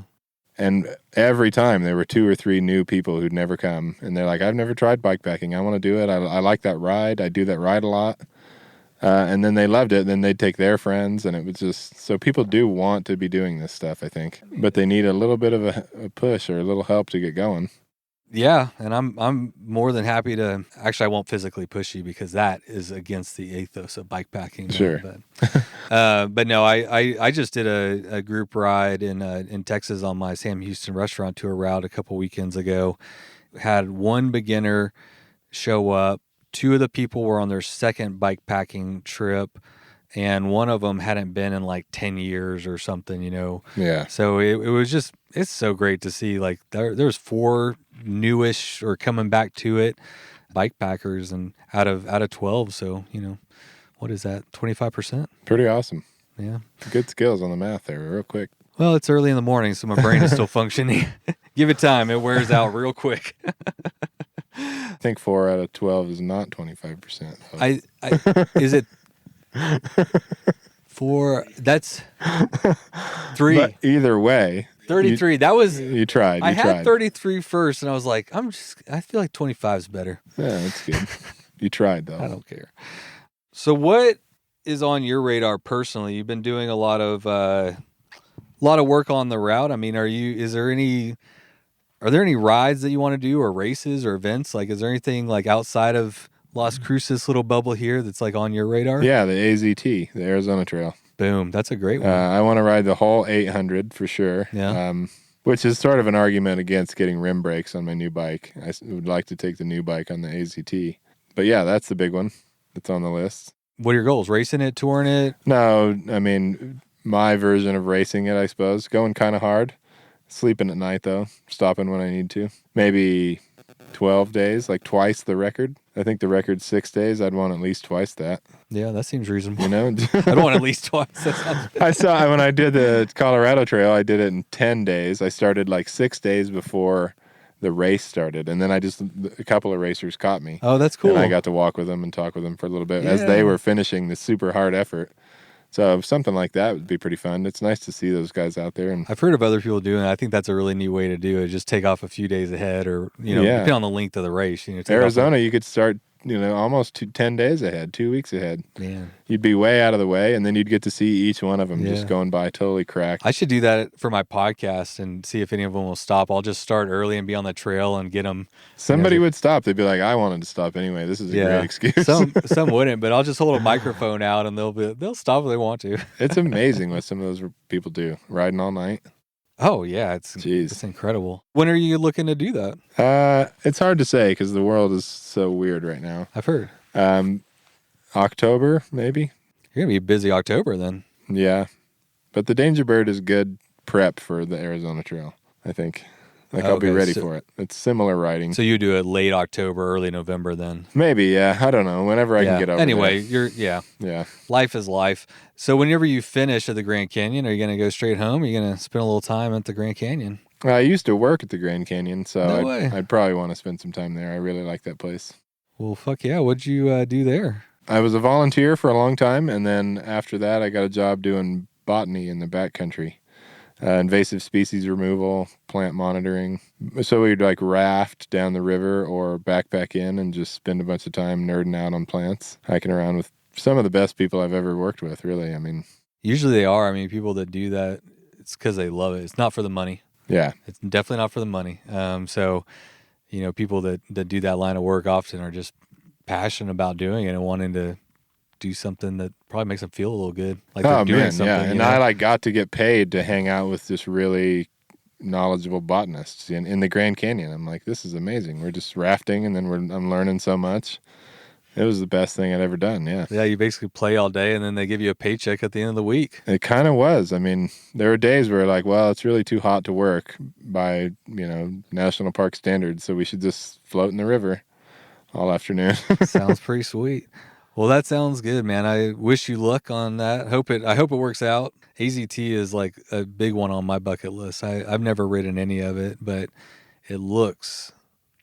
And every time there were 2 or 3 new people who'd never come, and they're like, I've never tried bikepacking. I want to do it. I like that ride. I do that ride a lot. And then they loved it. Then they'd take their friends, and it was just so people do want to be doing this stuff, I think, but they need a little bit of a push or a little help to get going. Yeah, and I'm more than happy to. Actually, I won't physically push you because that is against the ethos of bikepacking. Sure, but no, I just did a group ride in Texas on my Sam Houston restaurant tour route a couple weekends ago. Had one beginner show up. 2 of the people were on their second bikepacking trip, and one of them hadn't been in like 10 years or something, you know? Yeah. So it was just, it's so great to see, like, there's 4 newish or coming back to it bikepackers, and out of 12. So, you know, what is that? 25%? Pretty awesome. Yeah. Good skills on the math there, real quick. Well, it's early in the morning, so my brain is still functioning. Give it time. It wears out real quick. I think 4 out of 12 is not 25%. Is it 4? That's 3. But either way, 33. You tried. I had 33 first, and I was like, I feel like 25 is better. Yeah, that's good. You tried though. I don't care. So, what is on your radar personally? You've been doing a lot of work on the route. I mean, are there any rides that you want to do, or races or events? Like, is there anything like outside of Las Cruces little bubble here that's like on your radar? Yeah, the AZT, the Arizona Trail. Boom. That's a great one. I want to ride the whole 800 for sure. Yeah. Which is sort of an argument against getting rim brakes on my new bike. I would like to take the new bike on the AZT. But yeah, that's the big one that's on the list. What are your goals? Racing it, touring it? No, I mean, my version of racing it, I suppose. Going kind of hard. Sleeping at night, though. Stopping when I need to. Maybe 12 days, like twice the record. I think the record's 6 days. I'd want at least twice that. Yeah, that seems reasonable. You know? I'd want at least twice. That sounds I saw when I did the Colorado Trail, I did it in 10 days. I started like 6 days before the race started. And then a couple of racers caught me. Oh, that's cool. And I got to walk with them and talk with them for a little bit as they were finishing this super hard effort. So something like that would be pretty fun. It's nice to see those guys out there. And I've heard of other people doing it. I think that's a really neat way to do it. Just take off a few days ahead, or depending on the length of the race. Arizona, you could start almost 10 days ahead, 2 weeks ahead. Man. You'd be way out of the way, and then you'd get to see each one of them just going by totally cracked. I should do that for my podcast and see if any of them will stop. I'll just start early and be on the trail and get them. Somebody would stop. They'd be like, I wanted to stop anyway. This is a great excuse. Some wouldn't, but I'll just hold a microphone out and they'll stop if they want to. It's amazing what some of those people do, riding all night. Oh, yeah. It's incredible. When are you looking to do that? It's hard to say because the world is so weird right now. I've heard. October, maybe. You're going to be busy October then. Yeah. But the Danger Bird is good prep for the Arizona Trail, I think. I'll be ready for it. It's similar riding. So you do it late October, early November then? Maybe, yeah. I don't know. Whenever I can get over anyway, there. Yeah. Life is life. So whenever you finish at the Grand Canyon, are you going to go straight home? Or are you going to spend a little time at the Grand Canyon? I used to work at the Grand Canyon, so I'd probably want to spend some time there. I really like that place. Well, fuck yeah. What'd you do there? I was a volunteer for a long time, and then after that, I got a job doing botany in the backcountry. Invasive species removal, plant monitoring. So we'd raft down the river or backpack in and just spend a bunch of time nerding out on plants, hiking around with some of the best people I've ever worked with, really. I mean, usually they are. I mean, people that do that, it's because they love it. It's not for the money. Yeah. It's definitely not for the money. So, people that do that line of work often are just passionate about doing it and wanting to do something that probably makes them feel a little good. Like they're doing something. Yeah. And I got to get paid to hang out with just really knowledgeable botanists in the Grand Canyon. I'm like, this is amazing. We're just rafting and then I'm learning so much. It was the best thing I'd ever done. Yeah. Yeah. You basically play all day and then they give you a paycheck at the end of the week. It kind of was. I mean, there were days where it's really too hot to work by, national park standards. So we should just float in the river all afternoon. Sounds pretty sweet. Well, that sounds good, man. I wish you luck on that. I hope it works out. AZT is like a big one on my bucket list. I've never ridden any of it, but it looks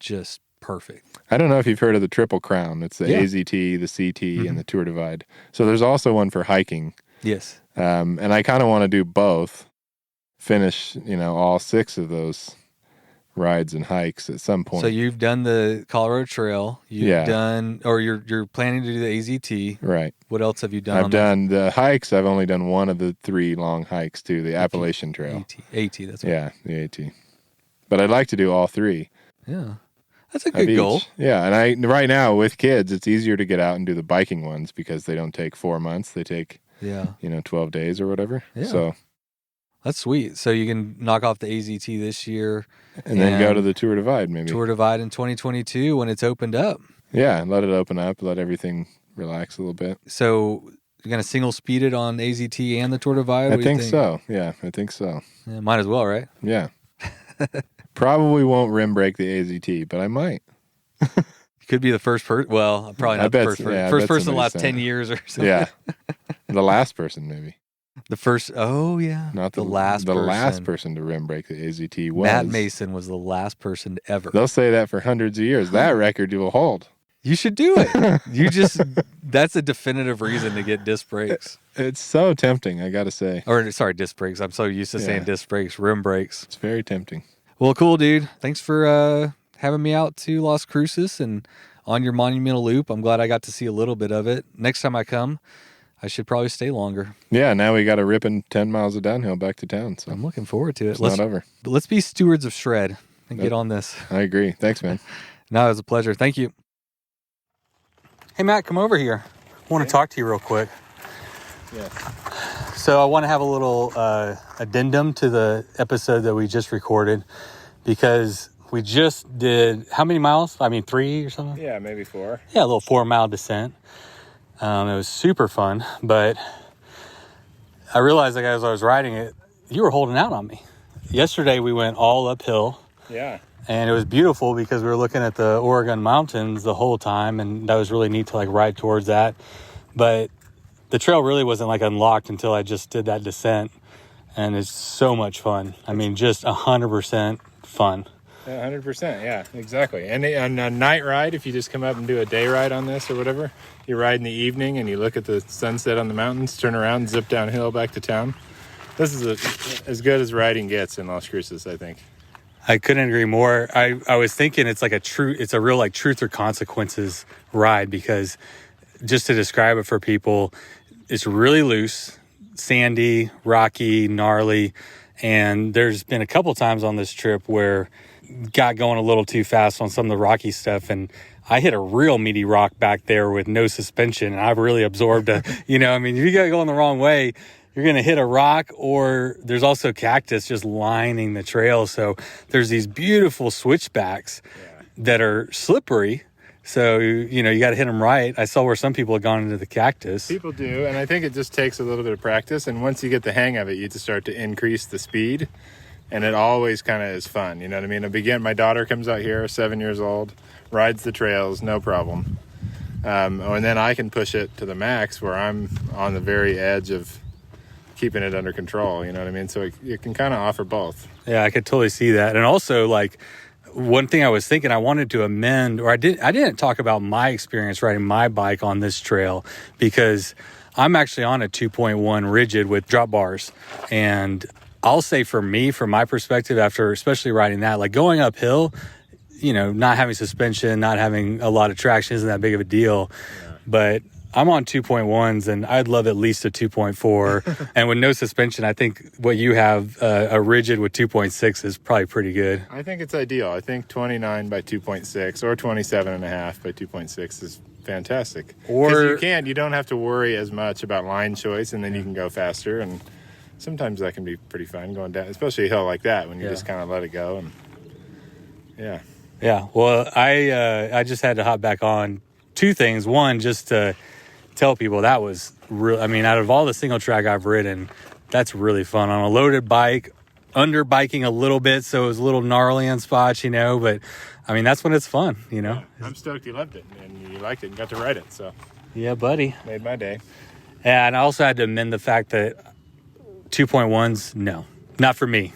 just perfect. I don't know if you've heard of the Triple Crown. It's the AZT, the CT, and the Tour Divide. So there's also one for hiking. Yes. And I kind of want to do both. Finish, all 6 of those rides and hikes at some point. So you've done the Colorado Trail. You've done, or you're planning to do the AZT. Right. What else have you done? I've done the hikes. I've only done one of the 3 long hikes too, the Appalachian Trail. AT, that's right. Yeah, the AT. But I'd like to do all 3. Yeah. That's a good goal. Yeah, and right now with kids, it's easier to get out and do the biking ones because they don't take 4 months. They take 12 days or whatever. Yeah. So that's sweet. So you can knock off the AZT this year. And then go to the Tour Divide, maybe. Tour Divide in 2022 when it's opened up. Yeah, let it open up, let everything relax a little bit. So you're going to single speed it on AZT and the Tour Divide? I think so. Yeah, I think so. Yeah, might as well, right? Yeah. Probably won't rim brake the AZT, but I might. Could be the first person. Well, probably not the first person. First person in the last 10 years or something. Yeah. The last person, maybe. The first, not the last person. The last person to rim brake the AZT was. Matt Mason was the last person ever. They'll say that for hundreds of years. That record you will hold. You should do it. That's a definitive reason to get disc brakes. It's so tempting, I got to say. Or, sorry, disc brakes. I'm so used to saying disc brakes, rim brakes. It's very tempting. Well, cool, dude. Thanks for having me out to Las Cruces and on your Monumental Loop. I'm glad I got to see a little bit of it. Next time I come, I should probably stay longer. Yeah, now we got a ripping 10 miles of downhill back to town. So I'm looking forward to it. It's not over. Let's be stewards of shred and get on this. I agree. Thanks, man. No, it was a pleasure. Thank you. Hey, Matt, come over here. I want to talk to you real quick. Yeah. So I want to have a little addendum to the episode that we just recorded because we just did, how many miles? 3 or something? Yeah, maybe 4. Yeah, a little 4-mile descent. It was super fun, but I realized as I was riding it, you were holding out on me. yesterday we went all uphill. Yeah. And it was beautiful because we were looking at the Oregon mountains the whole time, and that was really neat to like ride towards that. But the trail really wasn't like unlocked until I just did that descent, and it's so much fun. I mean, just 100% fun. 100%, yeah, exactly. And on a night ride, if you just come up and do a day ride on this or whatever, you ride in the evening and you look at the sunset on the mountains, turn around, zip downhill back to town. This is as good as riding gets in Las Cruces, I think. I couldn't agree more. I was thinking it's a real like truth or consequences ride, because just to describe it for people, it's really loose, sandy, rocky, gnarly. And there's been a couple times on this trip where got going a little too fast on some of the rocky stuff, and I hit a real meaty rock back there with no suspension, and I've really absorbed if you got going the wrong way, you're going to hit a rock, or there's also cactus just lining the trail. So there's these beautiful switchbacks that are slippery. So, you got to hit them right. I saw where some people have gone into the cactus. People do, and I think it just takes a little bit of practice. And once you get the hang of it, you just start to increase the speed. And it always kind of is fun. You know what I mean? My daughter comes out here, 7 years old, rides the trails, no problem. And then I can push it to the max where I'm on the very edge of keeping it under control, you know what I mean? So it can kind of offer both. Yeah, I could totally see that. And also, like, one thing I was thinking I wanted to amend, or I didn't talk about my experience riding my bike on this trail, because I'm actually on a 2.1 rigid with drop bars. And I'll say from my perspective, after especially riding that, like going uphill, not having suspension, not having a lot of traction isn't that big of a deal. Yeah. But I'm on 2.1s, and I'd love at least a 2.4. And with no suspension, I think what you have, a rigid with 2.6 is probably pretty good. I think it's ideal. I think 29 by 2.6 or 27.5 by 2.6 is fantastic. Or you don't have to worry as much about line choice, and then you can go faster. And sometimes that can be pretty fun going down, especially a hill like that when you just kind of let it go. And yeah. Well, I just had to hop back on. Two things. One, just to tell people that was real. I mean, out of all the single track I've ridden, that's really fun on a loaded bike, under biking a little bit. So it was a little gnarly in spots, but I mean, that's when it's fun, Yeah, I'm stoked you loved it and you liked it and got to ride it. So yeah, buddy. Made my day. Yeah. And I also had to amend the fact that 2.1s, no, not for me.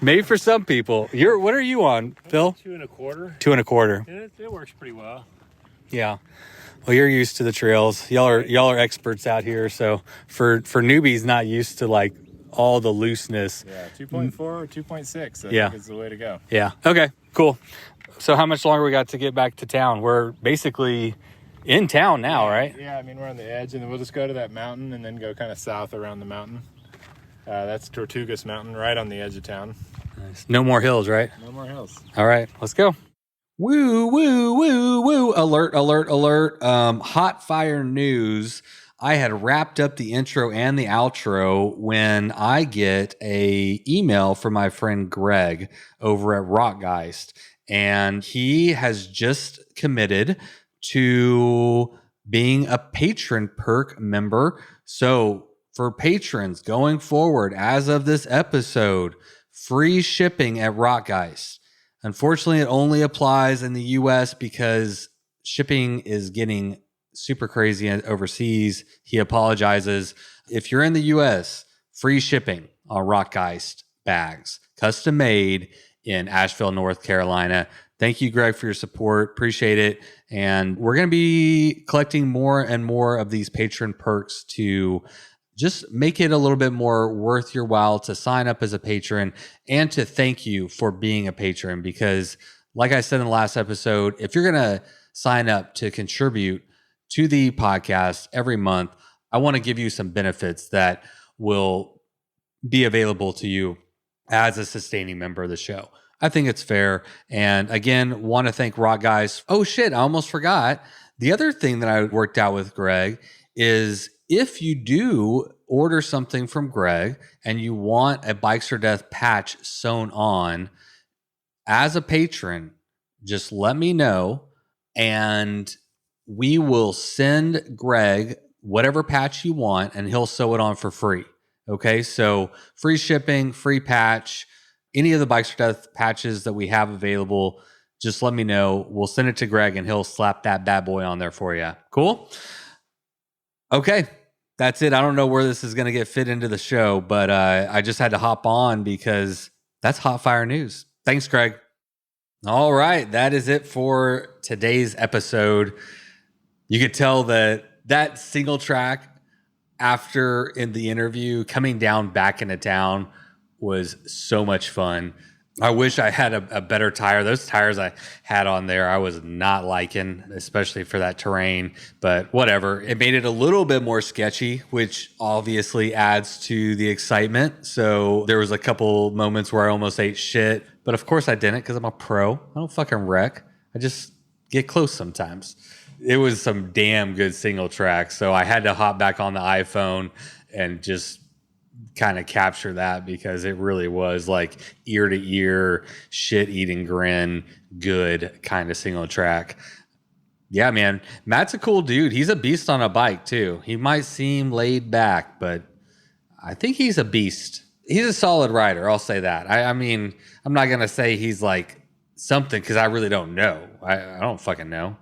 Maybe for some people. What are you on, Phil? 2.25. 2.25. It works pretty well. Yeah. Well, you're used to the trails. Y'all are experts out here. So for newbies not used to like all the looseness. Yeah, 2.4 or 2.6. I think is the way to go. Yeah. Okay, cool. So how much longer we got to get back to town? We're basically in town now, right? Yeah, I mean, we're on the edge, and then we'll just go to that mountain and then go kind of south around the mountain. That's Tortugas Mountain, right on the edge of town. Nice. No more hills, right? No more hills. All right, let's go. Woo, woo, woo, woo. Alert, alert, alert. Hot fire news. I had wrapped up the intro and the outro when I get a email from my friend Greg over at Rockgeist. And he has just committed to being a patron perk member. So for patrons going forward, as of this episode, free shipping at Rockgeist. Unfortunately, it only applies in the U.S. because shipping is getting super crazy overseas. He apologizes. If you're in the U.S., free shipping on Rockgeist bags, custom made in Asheville, North Carolina. Thank you, Greg, for your support. Appreciate it. And we're going to be collecting more and more of these patron perks to just make it a little bit more worth your while to sign up as a patron and to thank you for being a patron. Because like I said in the last episode, if you're going to sign up to contribute to the podcast every month, I want to give you some benefits that will be available to you as a sustaining member of the show. I think it's fair. And again, want to thank Rockgeist. Oh shit, I almost forgot. The other thing that I worked out with Greg is if you do order something from Greg and you want a Bikes or Death patch sewn on as a patron, just let me know and we will send Greg whatever patch you want and he'll sew it on for free. Okay, so free shipping, free patch. any of the Bikes for Death patches that we have available, just let me know. We'll send it to Greg and he'll slap that bad boy on there for you. Cool? Okay. That's it. I don't know where this is going to get fit into the show, but I just had to hop on because that's hot fire news. Thanks, Greg. All right. That is it for today's episode. You could tell that single track after in the interview coming down back into town was so much fun. I wish I had a better tire. Those tires I had on there, I was not liking, especially for that terrain, but whatever. It made it a little bit more sketchy, which obviously adds to the excitement. So there was a couple moments where I almost ate shit, but of course I didn't because I'm a pro. I don't fucking wreck. I just get close sometimes. It was some damn good single track. So I had to hop back on the iPhone and just kind of capture that because it really was like ear to ear, shit eating grin, good kind of single track. Yeah, man. Matt's a cool dude. He's a beast on a bike too. He might seem laid back, but I think he's a beast. He's a solid rider. I'll say that. I mean, I'm not going to say he's like something because I really don't know. I don't fucking know.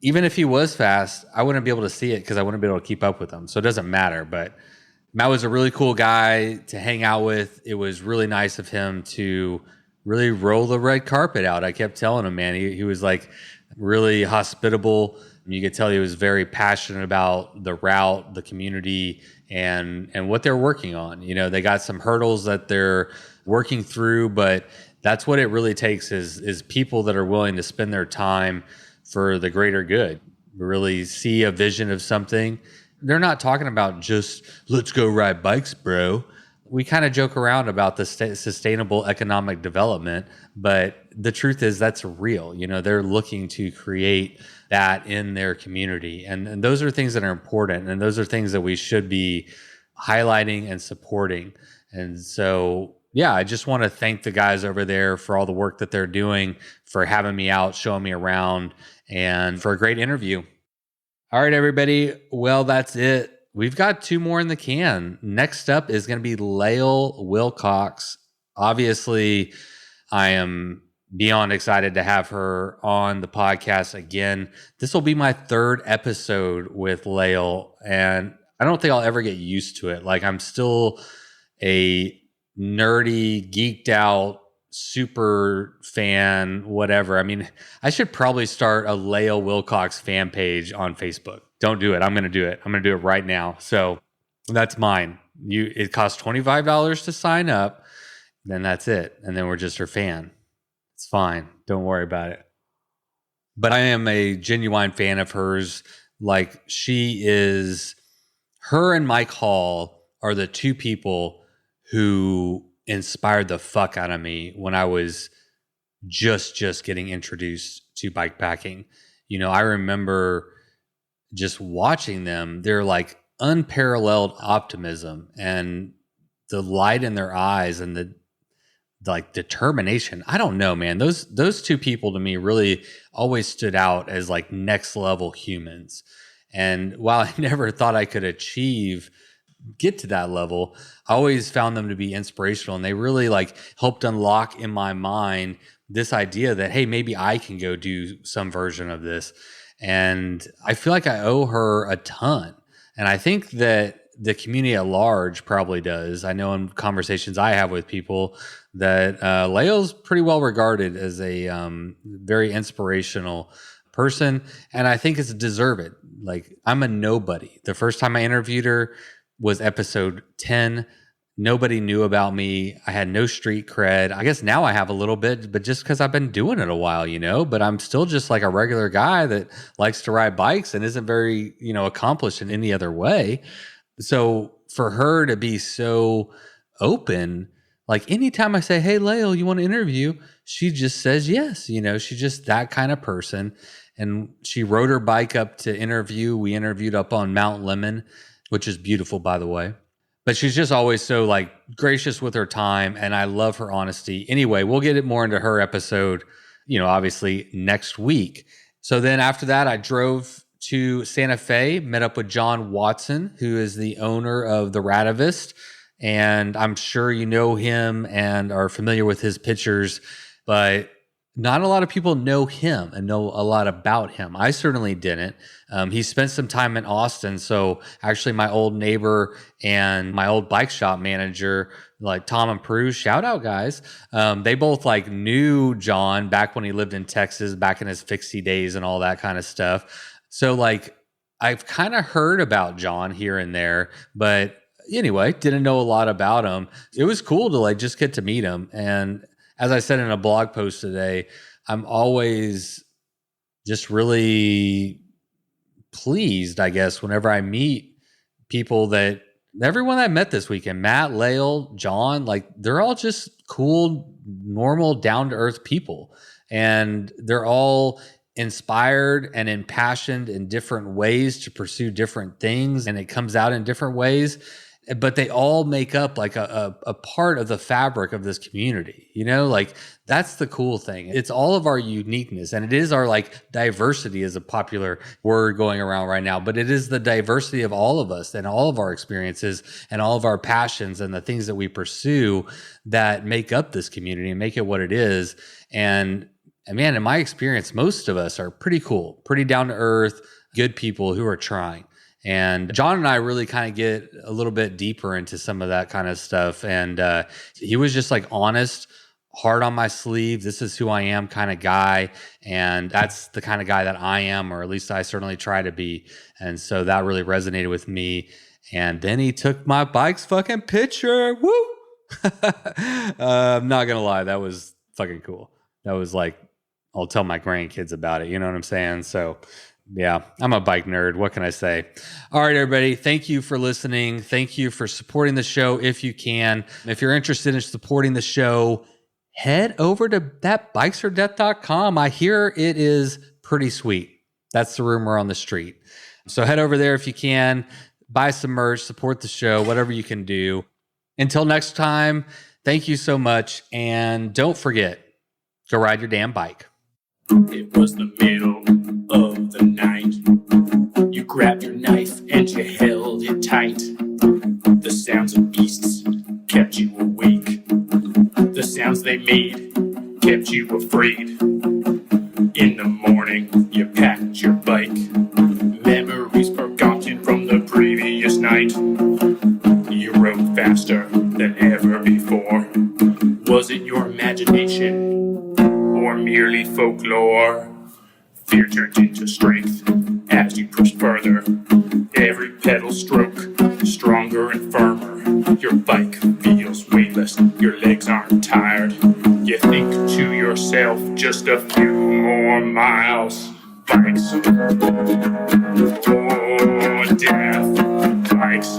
Even if he was fast, I wouldn't be able to see it because I wouldn't be able to keep up with him. So it doesn't matter, but Matt was a really cool guy to hang out with. It was really nice of him to really roll the red carpet out. I kept telling him, man, he was like really hospitable. You could tell he was very passionate about the route, the community, and what they're working on. You know, they got some hurdles that they're working through, but that's what it really takes is people that are willing to spend their time for the greater good, really see a vision of something. They're not talking about just, let's go ride bikes, bro. We kind of joke around about the sustainable economic development, but the truth is that's real. You know, they're looking to create that in their community. And those are things that are important. And those are things that we should be highlighting and supporting. And so, yeah, I just want to thank the guys over there for all the work that they're doing, for having me out, showing me around, and for a great interview. All right, everybody. Well, that's it. We've got 2 more in the can. Next up is going to be Lail Wilcox. Obviously, I am beyond excited to have her on the podcast again. This will be my 3rd episode with Lail, and I don't think I'll ever get used to it. Like, I'm still a nerdy, geeked out, super fan, whatever. I mean, I should probably start a Lail Wilcox fan page on Facebook. Don't do it. I'm going to do it. I'm going to do it right now. So that's mine. It costs $25 to sign up. Then that's it. And then we're just her fan. It's fine. Don't worry about it. But I am a genuine fan of hers. Like, her and Mike Hall are the 2 people who inspired the fuck out of me when I was just getting introduced to bike packing. You know, I remember just watching them. They're like unparalleled optimism and the light in their eyes and the like determination. I don't know, man. Those 2 people to me really always stood out as like next level humans. And while I never thought I could get to that level, I always found them to be inspirational, and they really like helped unlock in my mind this idea that, hey, maybe I can go do some version of this. And I feel like I owe her a ton. And I think that the community at large probably does. I know in conversations I have with people that Lail's pretty well regarded as a very inspirational person. And I think it's deserved. Like, I'm a nobody. The first time I interviewed her was episode 10. Nobody knew about me. I had no street cred. I guess now I have a little bit, but just because I've been doing it a while, you know, but I'm still just like a regular guy that likes to ride bikes and isn't very, you know, accomplished in any other way. So for her to be so open, like anytime I say, hey, Lail, you want to interview? She just says yes. You know, she's just that kind of person. And she rode her bike up to interview. We interviewed up on Mount Lemon, which is beautiful, by the way. But she's just always so like gracious with her time, and I love her honesty. Anyway, we'll get it more into her episode, you know, obviously next week. So then after that, I drove to Santa Fe, met up with John Watson, who is the owner of the Radavist. and I'm sure you know him and are familiar with his pictures, but not a lot of people know him and know a lot about him. I certainly didn't. He spent some time in Austin. So actually my old neighbor and my old bike shop manager, like Tom and Prue, shout out guys. They both like knew John back when he lived in Texas, back in his fixie days and all that kind of stuff. So like I've kind of heard about John here and there, but anyway, didn't know a lot about him. It was cool to like just get to meet him. And as I said in a blog post today, I'm always just really pleased, I guess, whenever I meet people that everyone I met this weekend, Matt, Lail, John, like they're all just cool, normal, down to earth people. And they're all inspired and impassioned in different ways to pursue different things. And it comes out in different ways. But they all make up like a part of the fabric of this community, you know, like that's the cool thing. It's all of our uniqueness, and it is our like diversity is a popular word going around right now, but it is the diversity of all of us and all of our experiences and all of our passions and the things that we pursue that make up this community and make it what it is. And man, in my experience, most of us are pretty cool, pretty down to earth, good people who are trying. And John and I really kind of get a little bit deeper into some of that kind of stuff. And he was just like honest, hard on my sleeve. This is who I am kind of guy. And that's the kind of guy that I am, or at least I certainly try to be. And so that really resonated with me. And then he took my bike's fucking picture. Woo! I'm not going to lie. That was fucking cool. That was like, I'll tell my grandkids about it. You know what I'm saying? So yeah, I'm a bike nerd. What can I say? All right, everybody. Thank you for listening. Thank you for supporting the show if you can. If you're interested in supporting the show, head over to thatbikesfordeath.com. I hear it is pretty sweet. That's the rumor on the street. So head over there if you can. Buy some merch, support the show, whatever you can do. Until next time, thank you so much. And don't forget, go ride your damn bike. It was the middle of the night. You grabbed your knife and you held it tight. The sounds of beasts kept you awake. The sounds they made kept you afraid. In the morning, you packed your bike. Memories forgotten from the previous night. You rode faster than ever before. Was it your imagination or merely folklore? Fear turned into strength as you pushed further. Every pedal stroke stronger and firmer. Your bike feels weightless, your legs aren't tired. You think to yourself, just a few more miles. Bikes for death, bikes